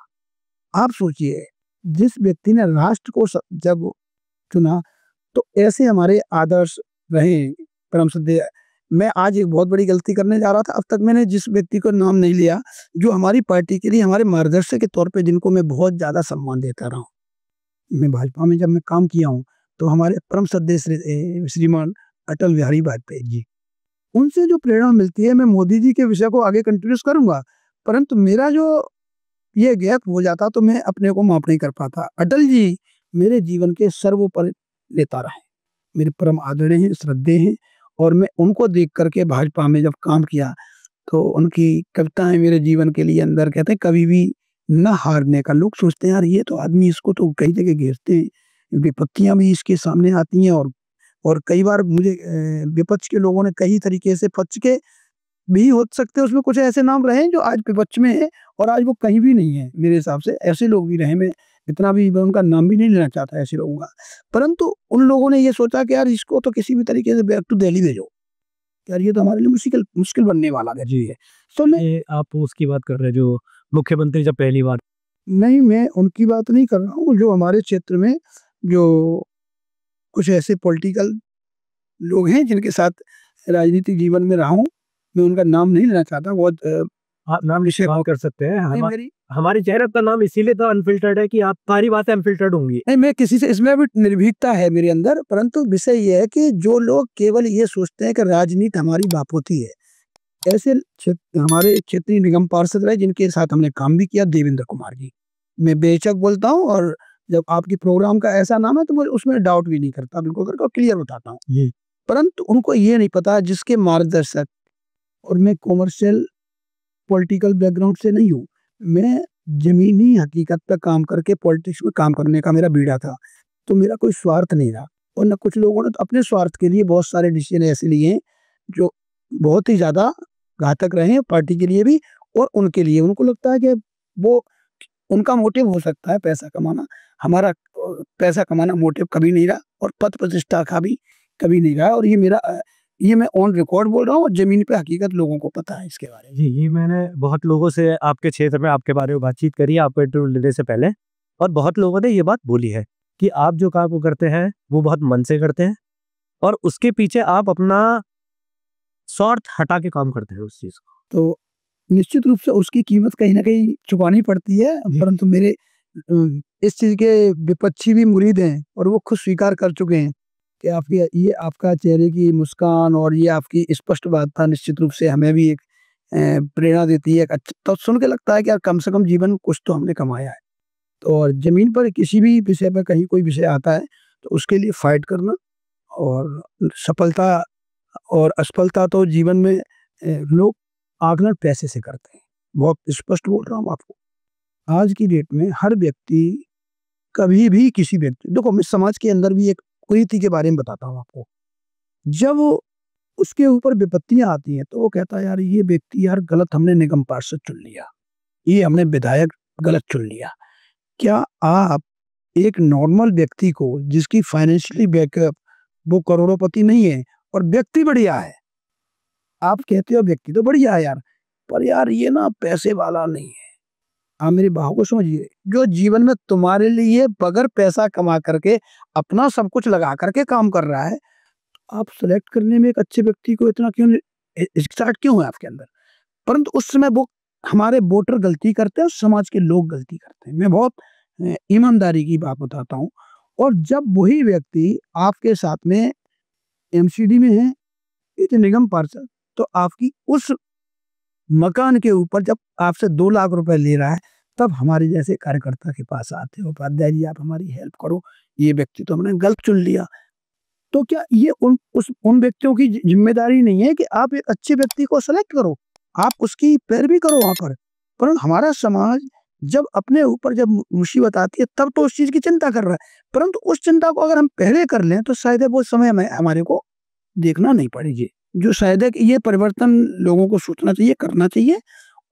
[SPEAKER 1] आप सोचिए, जिस व्यक्ति ने राष्ट्र को जब चुना, तो ऐसे हमारे आदर्श रहे परम श्रद्धेय। मैं आज एक बहुत बड़ी गलती करने जा रहा था। अब तक मैंने जिस व्यक्ति को नाम नहीं लिया, जो हमारी पार्टी के लिए हमारे मार्गदर्शक के तौर पे जिनको मैं बहुत ज़्यादा सम्मान देता रहा हूँ। मैं भाजपा में जब मैं काम किया हूँ, तो हमारे परम श्रद्धेय श्रीमान अटल बिहारी वाजपेयी जी, उनसे जो प्रेरणा मिलती है, मैं मोदी जी के विषय को आगे कंटिन्यूस करूँगा। परंतु मेरा जो ये गैप हो जाता तो मैं अपने को माफ़ नहीं कर पाता। अटल जी मेरे जीवन के सर्वोपरि नेता रहे। मेरे परम आदरणीय हैं, श्रद्धेय हैं और मैं उनको देख कर के भाजपा में जब काम किया, तो उनकी कविताएँ मेरे जीवन के लिए अंदर कहते हैं कभी भी ना हारने का। लोग सोचते हैं यार ये तो आदमी, इसको तो कई जगह घेरते हैं, विपत्तियाँ भी इसके सामने आती हैं और कई बार मुझे विपक्ष के लोगों ने कई तरीके से पक्ष के भी हो सकते हैं, उसमें कुछ ऐसे नाम रहे हैं जो आज विपक्ष में है और आज वो कहीं भी नहीं है। मेरे हिसाब से ऐसे लोग भी रहे, मैं इतना भी मैं उनका नाम भी नहीं लेना चाहता ऐसे लोगों का। परंतु उन लोगों ने ये सोचा कि यार इसको तो किसी भी तरीके से बैक टू दिल्ली भेजो, यार ये तो हमारे लिए मुश्किल बनने वाला है। जी है। तो
[SPEAKER 2] ये आप उसकी बात कर रहे हैं जो मुख्यमंत्री जब पहली बार?
[SPEAKER 1] नहीं, मैं उनकी बात नहीं कर रहा हूँ। जो हमारे क्षेत्र में जो कुछ ऐसे पॉलिटिकल लोग हैं जिनके साथ राजनीतिक जीवन में रहा हूँ, मैं उनका नाम नहीं लेना चाहता। बहुत
[SPEAKER 2] आप नाम इस्तेमाल कर सकते हैं।
[SPEAKER 1] मेरी
[SPEAKER 2] हमारी चेहरे का नाम इसीलिए तो अनफिल्टर्ड है कि आप सारी बातें अनफिल्टर्ड होंगी।
[SPEAKER 1] नहीं, मैं किसी से, इसमें भी निर्भीकता है मेरे अंदर, परंतु विषय ये है कि जो लोग केवल ये सोचते हैं कि राजनीति हमारी बाप होती है, ऐसे हमारे क्षेत्रीय निगम पार्षद रहे जिनके साथ हमने काम भी किया, देवेंद्र कुमार जी। मैं बेशक बोलता हूँ और जब आपकी प्रोग्राम का ऐसा नाम है तो मैं उसमें डाउट भी नहीं करता, बिल्कुल करके क्लियर बताता हूँ। परंतु उनको ये नहीं पता जिसके मार्गदर्शक, और मैं कॉमर्शियल पॉलिटिकल बैकग्राउंड से नहीं हूँ, मैं ज़मीनी हकीकत पे काम करके पॉलिटिक्स में काम करने का मेरा बीड़ा था। तो मेरा कोई स्वार्थ नहीं रहा और ना कुछ लोगों ने तो अपने स्वार्थ के लिए बहुत सारे डिसीजन ऐसे लिए हैं जो बहुत ही ज़्यादा घातक रहे हैं पार्टी के लिए भी और उनके लिए। उनको लगता है कि वो उनका मोटिव हो सकता है पैसा कमाना, हमारा पैसा कमाना मोटिव कभी नहीं रहा और पद प्रतिष्ठा का भी कभी नहीं रहा। और ये मेरा ये मैं ऑन रिकॉर्ड बोल रहा हूँ और ज़मीन पे हकीकत लोगों को पता है इसके बारे में।
[SPEAKER 2] जी, ये मैंने बहुत लोगों से आपके क्षेत्र में आपके बारे में बातचीत करी है आपको इंटरव्यू लेने से पहले, और बहुत लोगों ने ये बात बोली है कि आप जो काम को करते हैं वो बहुत मन से करते हैं और उसके पीछे आप अपना स्वार्थ हटा के काम करते हैं उस चीज़ को।
[SPEAKER 1] तो निश्चित रूप से उसकी कीमत कहीं न कहीं चुकानी पड़ती है,
[SPEAKER 2] जी।
[SPEAKER 1] परंतु मेरे इस चीज़ के विपक्षी भी मुरीद हैं और वो खुद स्वीकार कर चुके हैं कि आपकी ये आपका चेहरे की मुस्कान और ये आपकी स्पष्ट वार्ता निश्चित रूप से हमें भी एक प्रेरणा देती है। एक तो सुन के लगता है कि यार कम से कम जीवन में कुछ तो हमने कमाया है। तो और ज़मीन पर किसी भी विषय पे कहीं कोई विषय आता है, तो उसके लिए फ़ाइट करना और सफलता और असफलता तो जीवन में लोग आकलन पैसे से करते हैं। बहुत स्पष्ट बोल रहा हूँ आपको। आज की डेट में हर व्यक्ति कभी भी किसी व्यक्ति देखो मैं समाज के अंदर भी एक कुरीति के बारे में बताता हूँ आपको। जब वो उसके ऊपर विपत्तियाँ आती हैं, तो वो कहता है यार ये व्यक्ति यार गलत हमने निगम पार्षद चुन लिया, ये हमने विधायक गलत चुन लिया। क्या आप एक नॉर्मल व्यक्ति को जिसकी फाइनेंशियली बैकअप वो करोड़पति नहीं है और व्यक्ति बढ़िया है, आप कहते हो व्यक्ति तो बढ़िया है यार, पर यार ये ना पैसे वाला नहीं है। आप मेरी बात को समझिए, जो जीवन में तुम्हारे लिए बगैर पैसा कमा करके अपना सब कुछ लगा करके काम कर रहा है, आप सेलेक्ट करने में एक अच्छे व्यक्ति को इतना क्यों हिचकिचाहट क्यों है आपके अंदर? परंतु उस समय वो हमारे वोटर गलती करते हैं और समाज के लोग गलती करते हैं। मैं बहुत ईमानदारी की बात बताता हूँ और जब वही व्यक्ति आपके साथ में एमसीडी में है, एक निगम पार्षद, तो आपकी उस मकान के ऊपर जब आपसे 2 लाख रुपए ले रहा है, तब हमारे जैसे कार्यकर्ता के पास आते हो, उपाध्याय जी आप हमारी हेल्प करो, ये व्यक्ति तो हमने गलत चुन लिया। तो क्या ये उन व्यक्तियों की ज़िम्मेदारी नहीं है कि आप एक अच्छे व्यक्ति को सेलेक्ट करो, आप उसकी पैरवी करो वहाँ पर। परंतु हमारा समाज जब अपने ऊपर जब मुसीबत आती है तब तो उस चीज़ की चिंता कर रहा है। परंतु उस चिंता को अगर हम पहले कर लें तो शायद वो समय में हमारे को देखना नहीं पड़े जी। जो शायद है कि ये परिवर्तन लोगों को सोचना चाहिए, करना चाहिए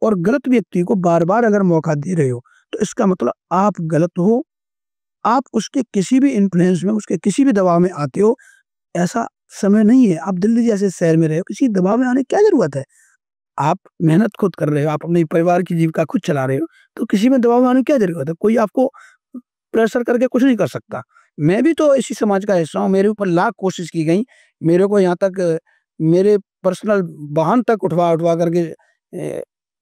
[SPEAKER 1] और गलत व्यक्ति को बार-बार अगर मौका दे रहे हो, तो इसका मतलब आप गलत हो, आप उसके किसी भी इन्फ्लुएंस में, उसके किसी भी दबाव में आते हो, ऐसा समय नहीं है। आप दिल्ली जैसे शहर में रहे हो, किसी दबाव में आने की क्या ज़रूरत है? आप मेहनत खुद कर रहे हो, आप अपने परिवार की जीविका खुद चला रहे हो, तो किसी में दबाव में आने की क्या ज़रूरत है? कोई आपको प्रेशर करके कुछ नहीं कर सकता। मैं भी तो इसी समाज का हिस्सा हूँ, मेरे ऊपर लाख कोशिश की गई, मेरे को यहाँ तक मेरे पर्सनल वाहन तक उठवा-उठवा करके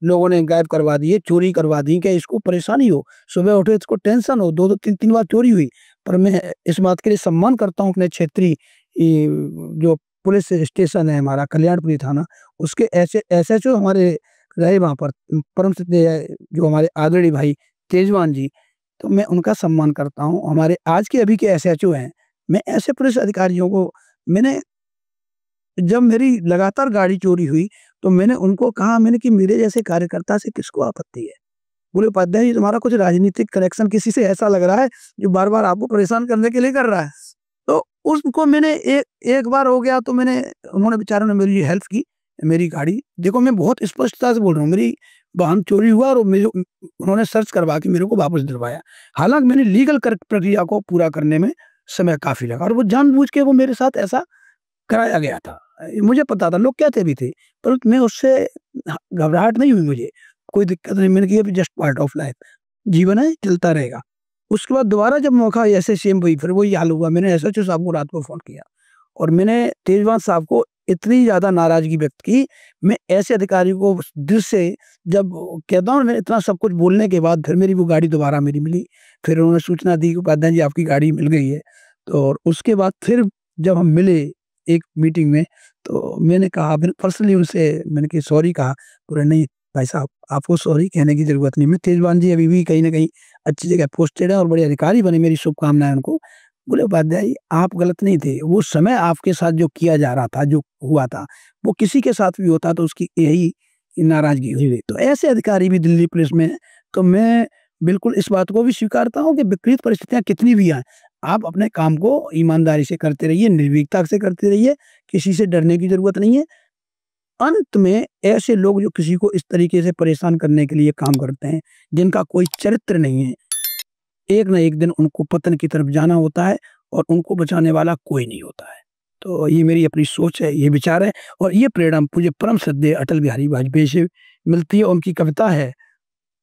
[SPEAKER 1] लोगों ने गायब करवा दिए, चोरी करवा दी कि इसको परेशानी हो, सुबह उठे इसको टेंशन हो, 2-2 3-3 बार चोरी हुई। पर मैं इस बात के लिए सम्मान करता हूँ अपने क्षेत्रीय जो पुलिस स्टेशन है हमारा कल्याणपुरी थाना, उसके एसएचओ हमारे रहे वहाँ पर, परम श्रद्धेय जो हमारे आदरणीय भाई तेजवान जी, तो मैं उनका सम्मान करता हूँ। हमारे आज के अभी के एसएचओ हैं, मैं ऐसे पुलिस अधिकारियों को मैंने जब मेरी लगातार गाड़ी चोरी हुई, तो मैंने उनको कहा मैंने कि मेरे जैसे कार्यकर्ता से किसको आपत्ति है? बोले उपाध्याय जी तुम्हारा कुछ राजनीतिक कनेक्शन किसी से ऐसा लग रहा है, जो बार-बार आपको परेशान करने के लिए कर रहा है। तो उसको मैंने एक बार हो गया तो उन्होंने बेचारों ने मेरी हेल्प की, मेरी गाड़ी देखो मैं बहुत स्पष्टता से बोल रहा हूँ, मेरी वाहन चोरी हुआ और उन्होंने सर्च करवा के मेरे को वापस दिलवाया। हालाँकि मैंने लीगल प्रक्रिया को पूरा करने में समय काफ़ी लगा और वो जानबूझ के वो मेरे साथ ऐसा कराया गया था। मुझे पता था, लोग कहते भी थे, परंतु मैं उससे घबराहट नहीं हुई मुझे, कोई दिक्कत नहीं, मैंने कहा जस्ट पार्ट ऑफ लाइफ, जीवन है, चलता रहेगा। उसके बाद दोबारा जब मौका ऐसे सेम हुई, फिर वही हाल हुआ, मैंने एसएचओ साहब को रात को फ़ोन किया और मैंने तेजवान साहब को इतनी ज़्यादा नाराज़गी व्यक्त की, मैं ऐसे अधिकारी को दिल से जब कहता हूँ मैंने इतना सब कुछ बोलने के बाद फिर मेरी वो गाड़ी दोबारा मेरी मिली, फिर उन्होंने सूचना दी कि उपाध्याय जी आपकी गाड़ी मिल गई है। तो और उसके बाद फिर जब हम मिले एक मीटिंग में, तो मैंने कहा मैंने पर्सनली उनसे मैंने कि सॉरी कहा, बोले नहीं भाई साहब आपको सॉरी कहने की ज़रूरत नहीं, मैं तेजवान जी अभी भी कहीं न कहीं अच्छी जगह पोस्टेड है और बड़े अधिकारी बने, मेरी शुभकामनाएँ उनको। बोले उपाध्याय जी आप गलत नहीं थे, वो समय आपके साथ जो किया जा रहा था, जो हुआ था, वो किसी के साथ भी होता तो उसकी यही नाराज़गी हुई। तो ऐसे अधिकारी भी दिल्ली पुलिस में हैं, तो मैं बिल्कुल इस बात को भी स्वीकारता हूँ कि विपरीत परिस्थितियाँ कितनी भी आएँ, आप अपने काम को ईमानदारी से करते रहिए, निर्भीकता से करते रहिए, किसी से डरने की ज़रूरत नहीं है। अंत में ऐसे लोग जो किसी को इस तरीके से परेशान करने के लिए काम करते हैं, जिनका कोई चरित्र नहीं है, एक ना एक दिन उनको पतन की तरफ जाना होता है और उनको बचाने वाला कोई नहीं होता है। तो ये मेरी अपनी सोच है, ये विचार है और ये प्रेरणा मुझे परम श्रद्धेय अटल बिहारी वाजपेयी से मिलती है। उनकी कविता है,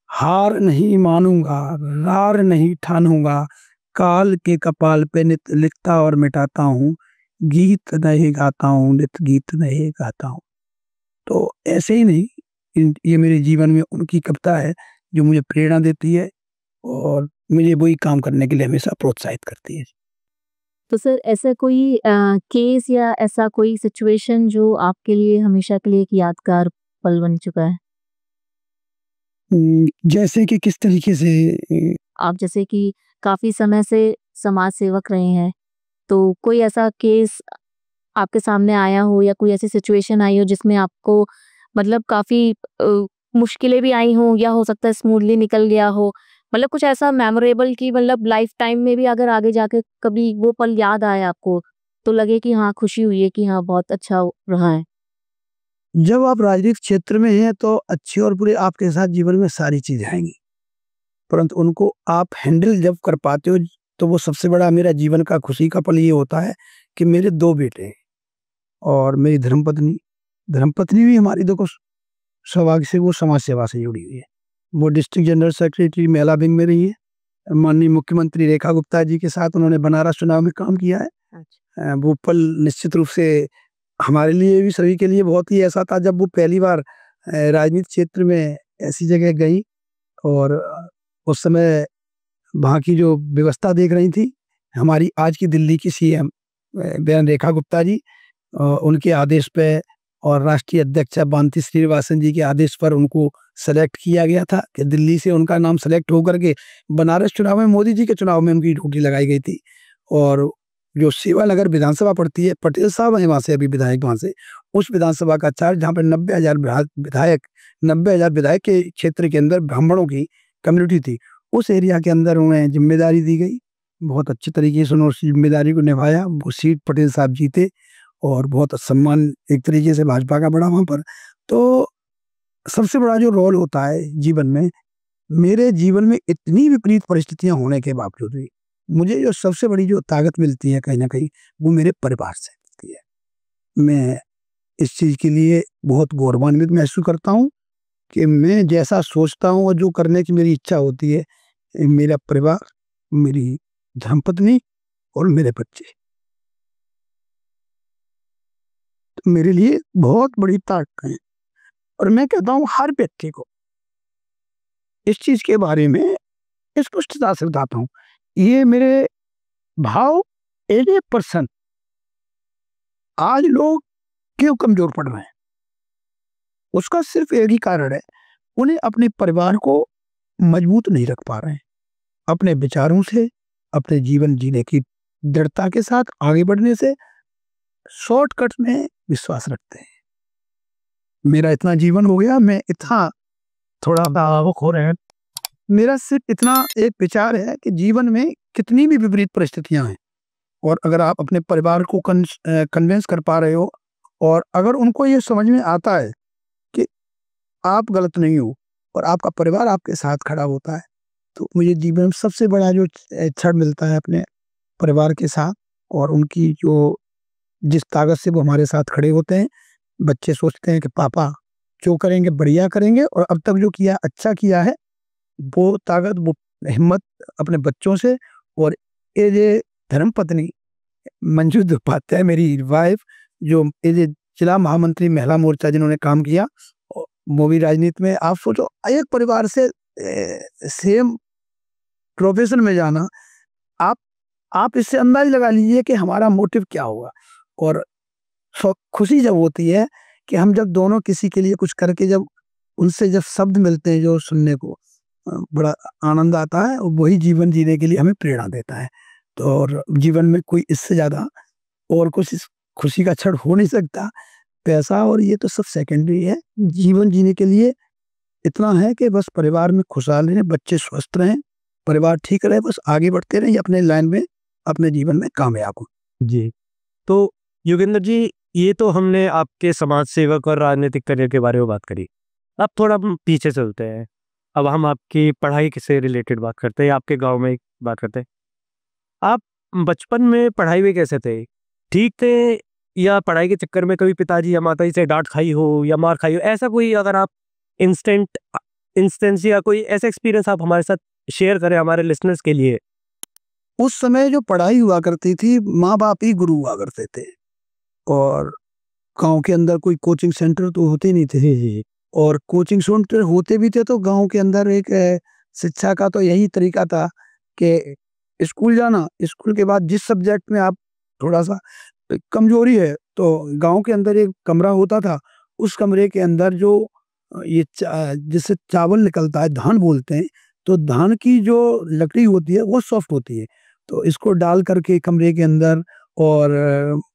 [SPEAKER 1] हार नहीं मानूँगा, रार नहीं ठानूँगा, काल के कपाल पे नित लिखता और मिटाता हूँ, गीत नहीं गाता हूँ, नित गीत नहीं गाता हूँ। तो ऐसे ही नहीं, ये मेरे जीवन में उनकी कविता है जो मुझे प्रेरणा देती है और मुझे वही काम करने के लिए हमेशा प्रोत्साहित करती है।
[SPEAKER 3] तो सर ऐसा कोई केस या ऐसा कोई सिचुएशन जो आपके लिए हमेशा के लिए एक यादगार पल बन चुका है?
[SPEAKER 1] जैसे कि किस तरीके से
[SPEAKER 3] आप जैसे कि काफ़ी समय से समाज सेवक रहे हैं, तो कोई ऐसा केस आपके सामने आया हो या कोई ऐसी सिचुएशन आई हो जिसमें आपको मतलब काफ़ी मुश्किलें भी आई हों या हो सकता है स्मूथली निकल गया हो? मतलब कुछ ऐसा मेमोरेबल कि मतलब लाइफ टाइम में भी अगर आगे जाके कभी वो पल याद आए आपको, तो लगे कि हाँ, खुशी हुई है कि हाँ, बहुत अच्छा रहा है?
[SPEAKER 1] जब आप राजनीतिक क्षेत्र में हैं तो अच्छे और बुरे आपके साथ जीवन में सारी चीज़ें आएँगी। परंतु उनको आप हैंडल जब कर पाते हो तो वो सबसे बड़ा मेरा जीवन का खुशी का पल ये होता है कि मेरे 2 बेटे हैं और मेरी धर्मपत्नी। धर्मपत्नी भी हमारी देखो सौभाग्य से वो समाज सेवा से जुड़ी हुई है। वो डिस्ट्रिक्ट जनरल सेक्रेटरी महिला विंग में रही है। माननीय मुख्यमंत्री रेखा गुप्ता जी के साथ उन्होंने बनारस चुनाव में काम किया है।
[SPEAKER 3] अच्छा।
[SPEAKER 1] वो पल निश्चित रूप से हमारे लिए भी सभी के लिए बहुत ही ऐसा था जब वो पहली बार राजनीतिक क्षेत्र में ऐसी जगह गई और उस समय वहाँ की जो व्यवस्था देख रही थी, हमारी आज की दिल्ली की सीएम बेन रेखा गुप्ता जी, उनके आदेश पे और राष्ट्रीय अध्यक्ष बांती श्रीनिवासन जी के आदेश पर उनको सेलेक्ट किया गया था कि दिल्ली से उनका नाम सेलेक्ट होकर के बनारस चुनाव में मोदी जी के चुनाव में उनकी ड्यूटी लगाई गई थी। और जो सेवानगर विधानसभा पड़ती है, पटेल साहब हैं वहाँ से अभी विधायक वहाँ से, उस विधानसभा का चार्ज जहाँ पे 90,000 विधायक के क्षेत्र के अंदर ब्राह्मणों की कम्युनिटी थी, उस एरिया के अंदर उन्हें ज़िम्मेदारी दी गई। बहुत अच्छे तरीके से उन्होंने उस ज़िम्मेदारी को निभाया। वो सीट पटेल साहब जीते और बहुत सम्मान एक तरीके से भाजपा का बढ़ा वहाँ पर। तो सबसे बड़ा जो रोल होता है जीवन में, मेरे जीवन में इतनी विपरीत परिस्थितियाँ होने के बावजूद भी, मुझे जो सबसे बड़ी जो ताकत मिलती है कहीं न कहीं, वो मेरे परिवार से मिलती है। मैं इस चीज़ के लिए बहुत गौरवान्वित महसूस करता हूँ कि मैं जैसा सोचता हूँ और जो करने की मेरी इच्छा होती है, मेरा परिवार, मेरी धर्मपत्नी और मेरे बच्चे तो मेरे लिए बहुत बड़ी ताकत हैं। और मैं कहता हूँ हर व्यक्ति को इस चीज़ के बारे में स्पष्टता से बताता हूँ। ये मेरे भाव एज ए पर्सन आज लोग क्यों कमज़ोर पड़ रहे हैं? उसका सिर्फ़ एक ही कारण है, उन्हें अपने परिवार को मजबूत नहीं रख पा रहे हैं। अपने विचारों से, अपने जीवन जीने की दृढ़ता के साथ आगे बढ़ने से शॉर्टकट में विश्वास रखते हैं। मेरा इतना जीवन हो गया, मैं इतना थोड़ा भावुक हो रहे हैं। मेरा सिर्फ़ इतना एक विचार है कि जीवन में कितनी भी विपरीत परिस्थितियाँ हैं और अगर आप अपने परिवार को कन्विंस कर पा रहे हो और अगर उनको ये समझ में आता है कि आप गलत नहीं हो और आपका परिवार आपके साथ खड़ा होता है, तो मुझे जीवन में सबसे बड़ा जो क्षण मिलता है अपने परिवार के साथ और उनकी जो जिस ताकत से वो हमारे साथ खड़े होते हैं। बच्चे सोचते हैं कि पापा जो करेंगे बढ़िया करेंगे और अब तक जो किया अच्छा किया है, वो ताकत, वो हिम्मत अपने बच्चों से और ये धर्मपत्नी मंजू उपाध्याय मेरी वाइफ जो ये जिला महामंत्री महिला मोर्चा जिन्होंने काम किया, वो भी राजनीति में। आप सोचो एक परिवार से सेम प्रोफेशन में जाना, आप आप इससे अंदाज लगा लीजिए कि हमारा मोटिव क्या होगा। और खुशी जब होती है कि हम जब दोनों किसी के लिए कुछ करके जब उनसे जब शब्द मिलते हैं जो सुनने को बड़ा आनंद आता है और वही जीवन जीने के लिए हमें प्रेरणा देता है। तो और जीवन में कोई इससे ज़्यादा और कुछ इस खुशी का क्षण हो नहीं सकता। पैसा और ये तो सब सेकेंडरी है। जीवन जीने के लिए इतना है कि बस परिवार में खुशहाल रहें, बच्चे स्वस्थ रहें, परिवार ठीक रहे, बस आगे बढ़ते रहें अपने लाइन में, अपने जीवन में कामयाब हों।
[SPEAKER 2] जी। तो योगेंद्र जी, ये तो हमने आपके समाज सेवक और राजनीतिक करियर के बारे में बात करी। अब थोड़ा हम पीछे चलते हैं। अब हम आपकी पढ़ाई से रिलेटेड बात करते हैं, आपके गाँव में बात करते हैं। आप बचपन में पढ़ाई में कैसे थे? ठीक थे, या पढ़ाई के चक्कर में कभी पिताजी या माताजी से डांट खाई हो या मार खाई हो, ऐसा कोई अगर आप इंस्टेंस या कोई ऐसा एक्सपीरियंस आप हमारे साथ शेयर करें हमारे लिसनर्स के लिए?
[SPEAKER 1] उस समय जो पढ़ाई हुआ करती थी, माँ-बाप ही गुरु हुआ करते थे और गाँव के अंदर कोई कोचिंग सेंटर तो होते नहीं थे।
[SPEAKER 2] जी।
[SPEAKER 1] और कोचिंग सेंटर होते भी थे तो गाँव के अंदर एक शिक्षा का तो यही तरीका था कि स्कूल जाना, स्कूल के बाद जिस सब्जेक्ट में आप थोड़ा-सा कमज़ोरी है, तो गाँव के अंदर एक कमरा होता था, उस कमरे के अंदर जो जिससे चावल निकलता है, धान बोलते हैं, तो धान की जो लकड़ी होती है, वो सॉफ्ट होती है। तो इसको डाल कर के कमरे के अंदर और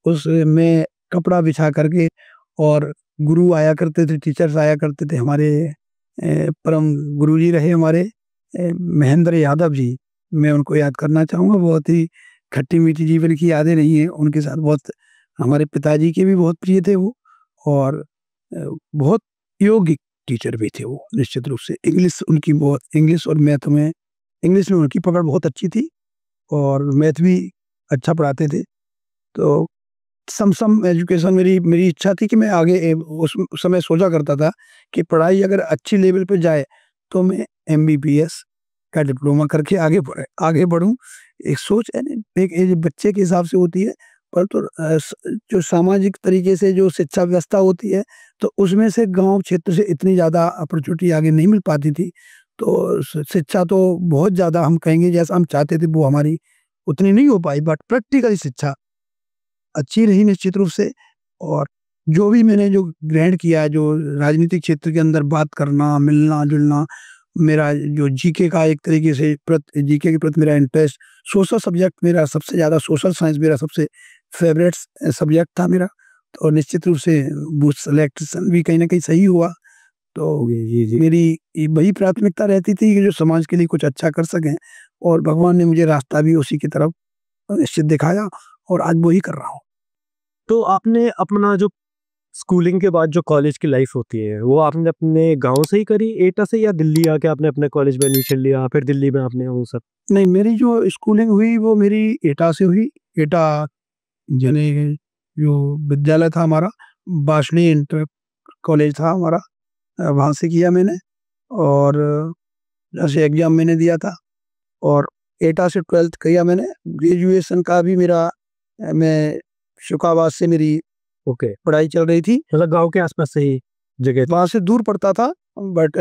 [SPEAKER 1] उसमें कपड़ा बिछा करके और गुरु आया करते थे, टीचर्स आया करते थे। हमारे परम गुरुजी रहे हमारे महेंद्र यादव जी, मैं उनको याद करना चाहूँगा। बहुत ही खट्टी-मीठी जीवन की यादें रही हैं उनके साथ। बहुत हमारे पिताजी के भी बहुत प्रिय थे वो और बहुत योग्य टीचर भी थे वो, निश्चित रूप से। इंग्लिश और मैथ में इंग्लिश में उनकी पकड़ बहुत अच्छी थी और मैथ भी अच्छा पढ़ाते थे। तो सम एजुकेशन मेरी इच्छा थी कि मैं आगे उस समय सोचा करता था कि पढ़ाई अगर अच्छी लेवल पे जाए तो मैं एमबीबीएस का डिप्लोमा करके आगे बढ़ूँ। एक सोच है ना, एक बच्चे के हिसाब से होती है, परंतु जो सामाजिक तरीके से जो शिक्षा व्यवस्था होती है, तो उसमें से गाँव क्षेत्र से इतनी ज़्यादा अपॉर्चुनिटी आगे नहीं मिल पाती थी। तो शिक्षा तो बहुत ज़्यादा हम कहेंगे जैसा हम चाहते थे वो हमारी उतनी नहीं हो पाई, बट प्रैक्टिकल शिक्षा अच्छी रही निश्चित रूप से। और जो भी मैंने जो ग्रहण किया है, जो राजनीतिक क्षेत्र के अंदर बात करना, मिलना-जुलना, मेरा जो जीके का एक तरीके से जीके के प्रति मेरा इंटरेस्ट, सोशल सब्जेक्ट मेरा सबसे ज़्यादा, सोशल साइंस मेरा सबसे फ़ेवरेट सब्जेक्ट था मेरा। और निश्चित रूप से वो सिलेक्शन भी कहीं न कहीं सही हुआ। तो
[SPEAKER 2] जी।
[SPEAKER 1] मेरी वही प्राथमिकता रहती थी कि जो समाज के लिए कुछ अच्छा कर सकें और भगवान ने मुझे रास्ता भी उसी की तरफ निश्चित दिखाया और आज वही कर रहा हूँ।
[SPEAKER 2] तो आपने अपना जो स्कूलिंग के बाद जो कॉलेज की लाइफ होती है, वो आपने अपने गाँव से ही करी एटा से, या दिल्ली आके आपने अपने कॉलेज में एडमिशन लिया, फिर दिल्ली में आपने वो सब?
[SPEAKER 1] नहीं, मेरी जो स्कूलिंग हुई वो मेरी एटा से हुई। एटा यानी जो विद्यालय था हमारा, बासनी इंटर कॉलेज था हमारा, वहाँ से किया मैंने। और जैसे एग्ज़ाम मैंने दिया था और एटा से 12th किया मैंने। ग्रेजुएशन का भी मेरा मैं शुकाबाद से मेरी
[SPEAKER 2] ओके,
[SPEAKER 1] पढ़ाई चल रही थी।
[SPEAKER 2] मतलब गाँव के आसपास से ही जगह थी।
[SPEAKER 1] वहाँ से दूर पड़ता था, बट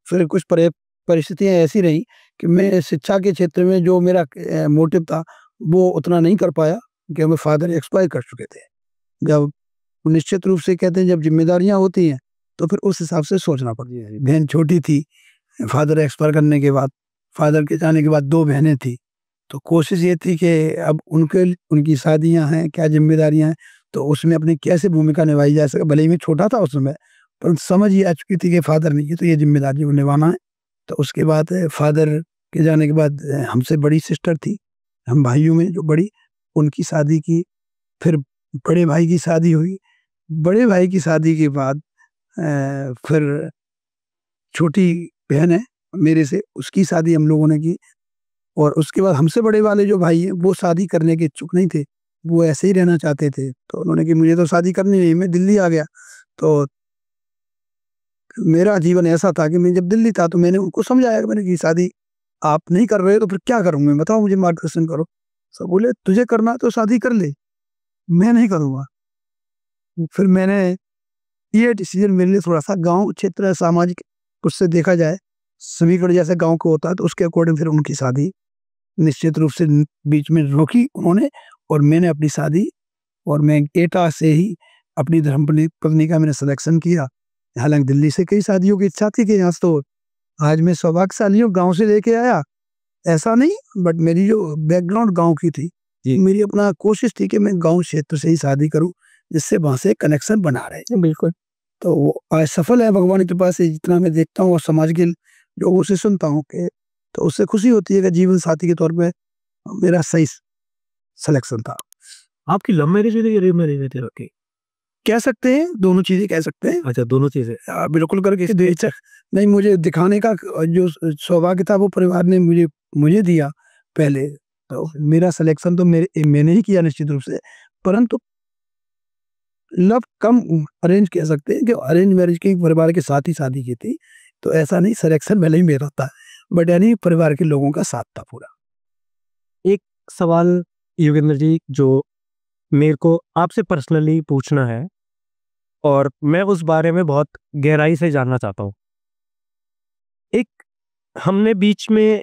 [SPEAKER 1] फिर कुछ परिस्थितियाँ ऐसी रहीं कि मैं शिक्षा के क्षेत्र में जो मेरा मोटिव था, वो उतना नहीं कर पाया क्योंकि मेरे फादर एक्सपायर कर चुके थे। जब निश्चित रूप से कहते हैं जब ज़िम्मेदारियाँ होती हैं, तो फिर उस हिसाब से सोचना पड़ता है। बहन छोटी थी, फादर एक्सपायर करने के बाद, फादर के जाने के बाद 2 बहनें थी। तो कोशिश ये थी कि अब उनकी शादियाँ हैं, क्या ज़िम्मेदारियाँ हैं, तो उसमें अपनी कैसे भूमिका निभाई जा सके। भले ही मैं छोटा था उस समय, परंतु समझ ये आ चुकी थी कि फादर नहीं है, तो ये ज़िम्मेदारी को निभाना है। तो उसके बाद फादर के जाने के बाद हमसे बड़ी सिस्टर थी, हम भाइयों में जो बड़ी, उनकी शादी की। फिर बड़े भाई की शादी हुई। बड़े भाई की शादी के बाद फिर छोटी बहन है मेरे से, उसकी शादी हम लोगों ने की। और उसके बाद हमसे बड़े वाले जो भाई हैं, वो शादी करने के इच्छुक नहीं थे। वो ऐसे ही रहना चाहते थे। तो उन्होंने कि मुझे तो शादी करनी नहीं, मैं दिल्ली आ गया। तो मेरा जीवन ऐसा था कि मैं जब दिल्ली था तो मैंने उनको समझाया कि मैंने कि शादी आप नहीं कर रहे हो तो फिर क्या करूँ मैं? बताओ, मुझे मार्गदर्शन करो। सब बोले तुझे करना है तो शादी कर ले, मैं नहीं करूँगा। फिर मैंने ये डिसीज़न मेरे लिए थोड़ा-सा गाँव क्षेत्र सामाजिक उससे देखा जाए, समीकरण जैसे गाँव को होता है, तो उसके अकॉर्डिंग फिर उनकी शादी निश्चित रूप से बीच में रोकी उन्होंने और मैंने अपनी शादी और मैं एटा से ही अपनी धर्मपत्नी पत्नी का मैंने सिलेक्शन किया। हालाँकि दिल्ली से कई शादियों की इच्छा थी कि यहाँ तो आज मैं सौभाग्यशाली हूँ, गाँव से लेके आया, ऐसा नहीं, बट मेरी जो बैकग्राउंड गाँव की थी,
[SPEAKER 2] जी।
[SPEAKER 1] मेरी अपना कोशिश थी कि मैं गाँव क्षेत्र से ही शादी करूँ, जिससे वहाँ से कनेक्शन बना रहे।
[SPEAKER 2] बिल्कुल।
[SPEAKER 1] तो वो आज सफल है भगवान की कृपा से, जितना मैं देखता हूँ और समाज के लोगों से सुनता हूँ कि तो उससे खुशी होती है कि जीवन साथी के तौर पे मेरा सही सिलेक्शन था।
[SPEAKER 2] आपकी लव मैरिज हुई थी या अरेंज मैरिज हुई थी आपकी?
[SPEAKER 1] कह सकते हैं, दोनों चीज़ें कह सकते हैं।
[SPEAKER 2] अच्छा, दोनों चीज़ें।
[SPEAKER 1] बिल्कुल करके बेशक नहीं, मुझे दिखाने का जो सौभाग्य था वो परिवार ने मुझे दिया पहले। तो मेरा सिलेक्शन तो मैंने ही किया निश्चित रूप से, परंतु लव कम अरेंज कह सकते हैं कि अरेंज मैरिज के परिवार के साथ ही शादी की थी, तो ऐसा नहीं, सिलेक्शन भले ही मेरा था, बट यानी परिवार के लोगों का साथ था पूरा।
[SPEAKER 2] एक सवाल योगेंद्र जी जो मेरे को आपसे पर्सनली पूछना है और मैं उस बारे में बहुत गहराई से जानना चाहता हूँ। एक हमने बीच में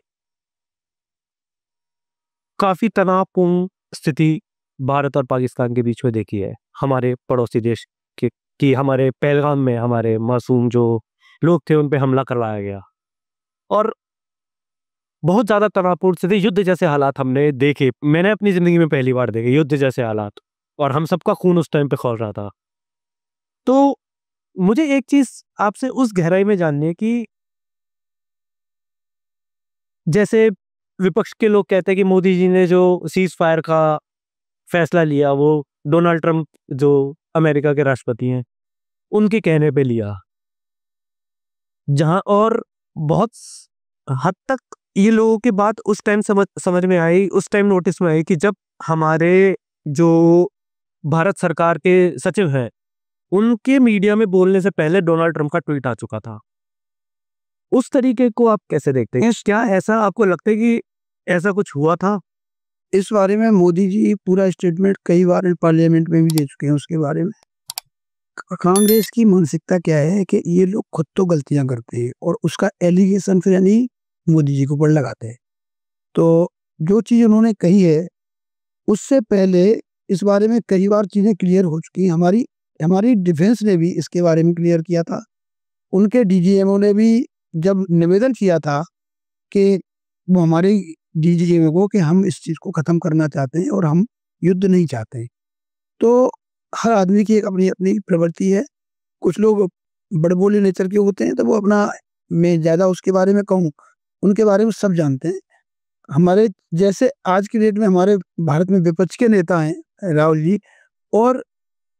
[SPEAKER 2] काफी तनावपूर्ण स्थिति भारत और पाकिस्तान के बीच में देखी है, हमारे पड़ोसी देश के कि हमारे पहलगाम में हमारे मासूम जो लोग थे उन पे हमला करवाया गया और बहुत ज्यादा तनावपूर्ण स्थिति, युद्ध जैसे हालात हमने देखे। मैंने अपनी जिंदगी में पहली बार देखे युद्ध जैसे हालात और हम सबका खून उस टाइम पे खौल रहा था। तो मुझे एक चीज आपसे उस गहराई में जाननी है कि जैसे विपक्ष के लोग कहते हैं कि मोदी जी ने जो सीज फायर का फैसला लिया वो डोनाल्ड ट्रंप जो अमेरिका के राष्ट्रपति हैं उनके कहने पे लिया, जहां और बहुत हद तक ये लोगों की बात उस टाइम समझ में आई, उस टाइम नोटिस में आई कि जब हमारे जो भारत सरकार के सचिव हैं उनके मीडिया में बोलने से पहले डोनाल्ड ट्रंप का ट्वीट आ चुका था। उस तरीके को आप कैसे देखते हैं? क्या ऐसा आपको लगता है कि ऐसा कुछ हुआ था?
[SPEAKER 1] इस बारे में मोदी जी पूरा स्टेटमेंट कई बार पार्लियामेंट में भी दे चुके हैं। उसके बारे में कांग्रेस की मानसिकता क्या है कि ये लोग खुद तो गलतियां करते हैं और उसका एलिगेशन फिर यानी मोदी जी के ऊपर लगाते हैं। तो जो चीज़ उन्होंने कही है उससे पहले इस बारे में कई बार चीज़ें क्लियर हो चुकी हैं। हमारी डिफेंस ने भी इसके बारे में क्लियर किया था। उनके डीजीएमओ ने भी जब निवेदन किया था कि वो हमारे डीजीएमओ को कि हम इस चीज़ को ख़त्म करना चाहते हैं और हम युद्ध नहीं चाहते हैं। तो हर आदमी की एक अपनी अपनी प्रवृत्ति है। कुछ लोग बड़बोले नेचर के होते हैं, तो वो अपना, मैं ज़्यादा उसके बारे में कहूँ, उनके बारे में सब जानते हैं। हमारे जैसे आज की डेट में हमारे भारत में विपक्ष के नेता हैं राहुल जी और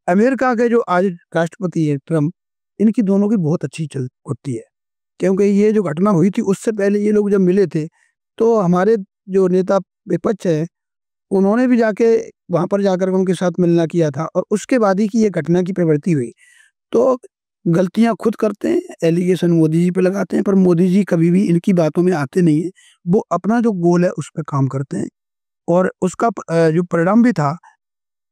[SPEAKER 1] अमेरिका के जो आज राष्ट्रपति है ट्रम्प, इनकी दोनों की बहुत अच्छी चल होती है। क्योंकि ये जो घटना हुई थी उससे पहले ये लोग जब मिले थे तो हमारे जो नेता विपक्ष है उन्होंने भी जाके वहाँ पर जाकर उनके साथ मिलना किया था और उसके बाद ही की ये घटना की प्रवृत्ति हुई। तो गलतियां खुद करते हैं, एलिगेशन मोदी जी पे लगाते हैं, पर मोदी जी कभी भी इनकी बातों में आते नहीं है। वो अपना जो गोल है उस पर काम करते हैं और उसका जो परिणाम भी था,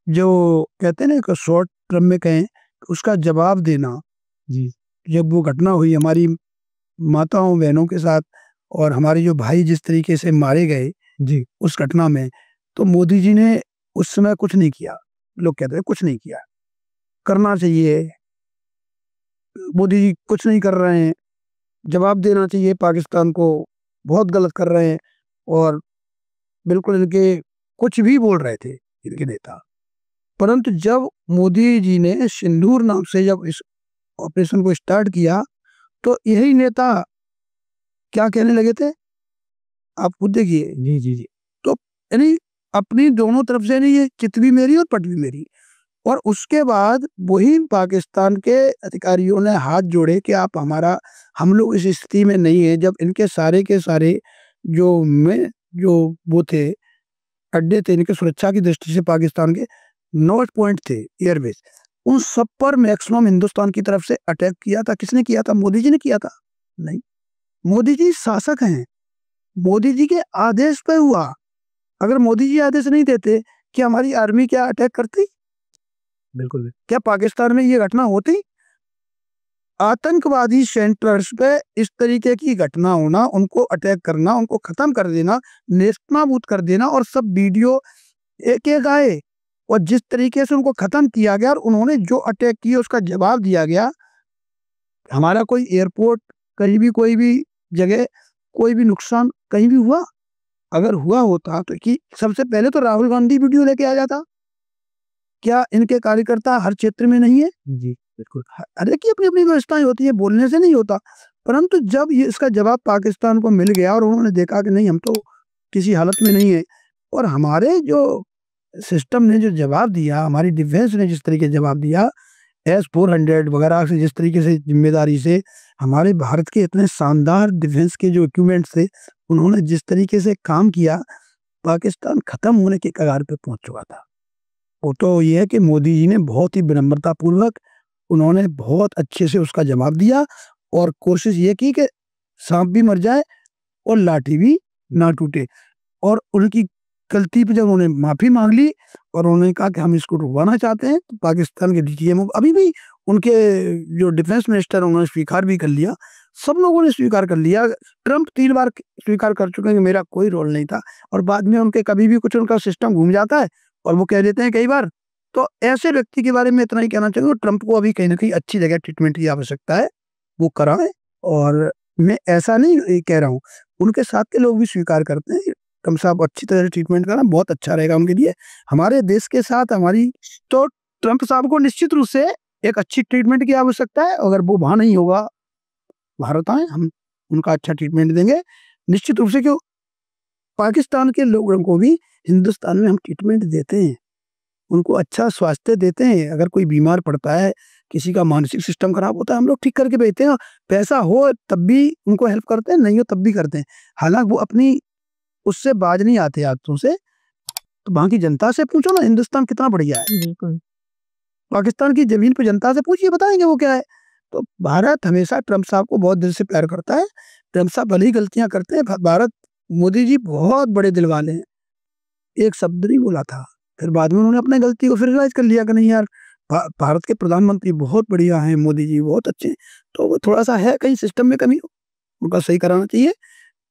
[SPEAKER 1] जो कहते हैं ना कि शॉर्ट टर्म में कहें, उसका जवाब देना।
[SPEAKER 2] जी।
[SPEAKER 1] जब वो घटना हुई हमारी माताओं बहनों के साथ और हमारे जो भाई जिस तरीके से मारे गए
[SPEAKER 2] जी।
[SPEAKER 1] उस घटना में, तो मोदी जी ने उस समय कुछ नहीं किया। लोग कहते हैं कुछ नहीं किया, करना चाहिए। मोदी जी कुछ नहीं कर रहे हैं, जवाब देना चाहिए पाकिस्तान को, बहुत गलत कर रहे हैं। और बिल्कुल इनके कुछ भी बोल रहे थे इनके नेता। परंतु जब मोदी जी ने सिंदूर नाम से जब इस ऑपरेशन को स्टार्ट किया तो यही नेता क्या कहने लगे थे, आप खुद देखिए।
[SPEAKER 2] जी जी जी।
[SPEAKER 1] तो यानी अपनी दोनों तरफ से नहीं, ये चित भी मेरी और पट भी मेरी। और उसके बाद वही पाकिस्तान के अधिकारियों ने हाथ जोड़े कि आप हमारा, हम लोग इस स्थिति में नहीं है। जब इनके सारे के सारे जो वो थे अड्डे थे इनके सुरक्षा की दृष्टि से, पाकिस्तान के नॉर्थ पॉइंट थे एयरबेस, उन सब पर मैक्सिमम हिंदुस्तान की तरफ से अटैक किया था। किसने किया था? मोदी जी ने किया था? नहीं, मोदी जी शासक हैं, मोदी जी के आदेश पे हुआ। अगर मोदी जी आदेश नहीं देते कि हमारी आर्मी क्या अटैक करती?
[SPEAKER 2] बिल्कुल।
[SPEAKER 1] क्या पाकिस्तान में ये घटना होती? आतंकवादी सेंटर्स पे इस तरीके की घटना होना, उनको अटैक करना, उनको खत्म कर देना, नेस्तनाबूद कर देना, और सब वीडियो एक एक आए और जिस तरीके से उनको खत्म किया गया और उन्होंने जो अटैक किया उसका जवाब दिया गया। हमारा कोई एयरपोर्ट, कहीं भी कोई भी जगह कोई भी नुकसान कहीं भी हुआ? अगर हुआ होता तो कि सबसे पहले तो राहुल गांधी वीडियो लेके आ जाता। क्या इनके कार्यकर्ता हर क्षेत्र में नहीं है?
[SPEAKER 2] जी बिल्कुल।
[SPEAKER 1] अरे की अपनी अपनी व्यवस्थाएं होती है, बोलने से नहीं होता। परंतु जब ये इसका जवाब पाकिस्तान को मिल गया और उन्होंने देखा कि नहीं, हम तो किसी हालत में नहीं है, और हमारे जो सिस्टम ने जो जवाब दिया, हमारी डिफेंस ने जिस तरीके से जवाब दिया, S-400 वगैरह से, जिस तरीके से जिम्मेदारी से हमारे भारत के इतने शानदार डिफेंस के जो इक्विपमेंट्स थे, उन्होंने जिस तरीके से काम किया, पाकिस्तान खत्म होने के कगार पे पहुंच चुका था। वो तो ये है कि मोदी जी ने बहुत ही विनम्रतापूर्वक उन्होंने बहुत अच्छे से उसका जवाब दिया और कोशिश ये की कि साँप भी मर जाए और लाठी भी ना टूटे। और उनकी गलती पे जब उन्होंने माफ़ी माँग ली और उन्होंने कहा कि हम इसको रुकवाना चाहते हैं, तो पाकिस्तान के डीजीएमओ अभी भी उनके जो डिफेंस मिनिस्टर उन्होंने स्वीकार भी कर लिया। सब लोगों ने स्वीकार कर लिया। ट्रंप 3 बार स्वीकार कर चुके हैं कि मेरा कोई रोल नहीं था और बाद में उनके कभी भी कुछ उनका सिस्टम घूम जाता है और वो कह देते हैं कई बार। तो ऐसे व्यक्ति के बारे में इतना ही कहना चाहूँगा, ट्रंप को अभी कहीं न कहीं अच्छी जगह ट्रीटमेंट की आवश्यकता है, वो कराएँ। और मैं ऐसा नहीं कह रहा हूँ, उनके साथ के लोग भी स्वीकार करते हैं। ट्रंप साहब अच्छी तरह से ट्रीटमेंट कराना बहुत अच्छा रहेगा उनके लिए। हमारे देश के साथ हमारी तो ट्रंप साहब को निश्चित रूप से एक अच्छी ट्रीटमेंट की आवश्यकता है। अगर वो वहाँ नहीं होगा, भारत आएँ, हम उनका अच्छा ट्रीटमेंट देंगे। निश्चित रूप से क्यों पाकिस्तान के लोगों को भी हिंदुस्तान में हम ट्रीटमेंट देते हैं, उनको अच्छा स्वास्थ्य देते हैं। अगर कोई बीमार पड़ता है, किसी का मानसिक सिस्टम खराब होता है, हम लोग ठीक करके भेजते हैं। पैसा हो तब भी उनको हेल्प करते हैं, नहीं हो तब भी करते हैं। हालाँकि वो अपनी उससे बाज नहीं आते आदतों से। तो वहाँ की जनता से पूछो ना हिंदुस्तान कितना बढ़िया है।
[SPEAKER 3] बिल्कुल।
[SPEAKER 1] पाकिस्तान की ज़मीन पे जनता से पूछिए, बताएँगे वो क्या है। तो भारत हमेशा ट्रंप साहब को बहुत दिल से प्यार करता है। ट्रंप साहब भले ही गलतियाँ करते हैं, भारत मोदी जी बहुत बड़े दिल वाले हैं। एक शब्द नहीं बोला था, फिर बाद में उन्होंने अपनी गलती को फिर रियलाइज़ कर लिया कि नहीं यार, भारत के प्रधानमंत्री बहुत बढ़िया हैं, मोदी जी बहुत अच्छे हैं। तो वो थोड़ा-सा है कहीं सिस्टम में कमी, उनका सही कराना चाहिए।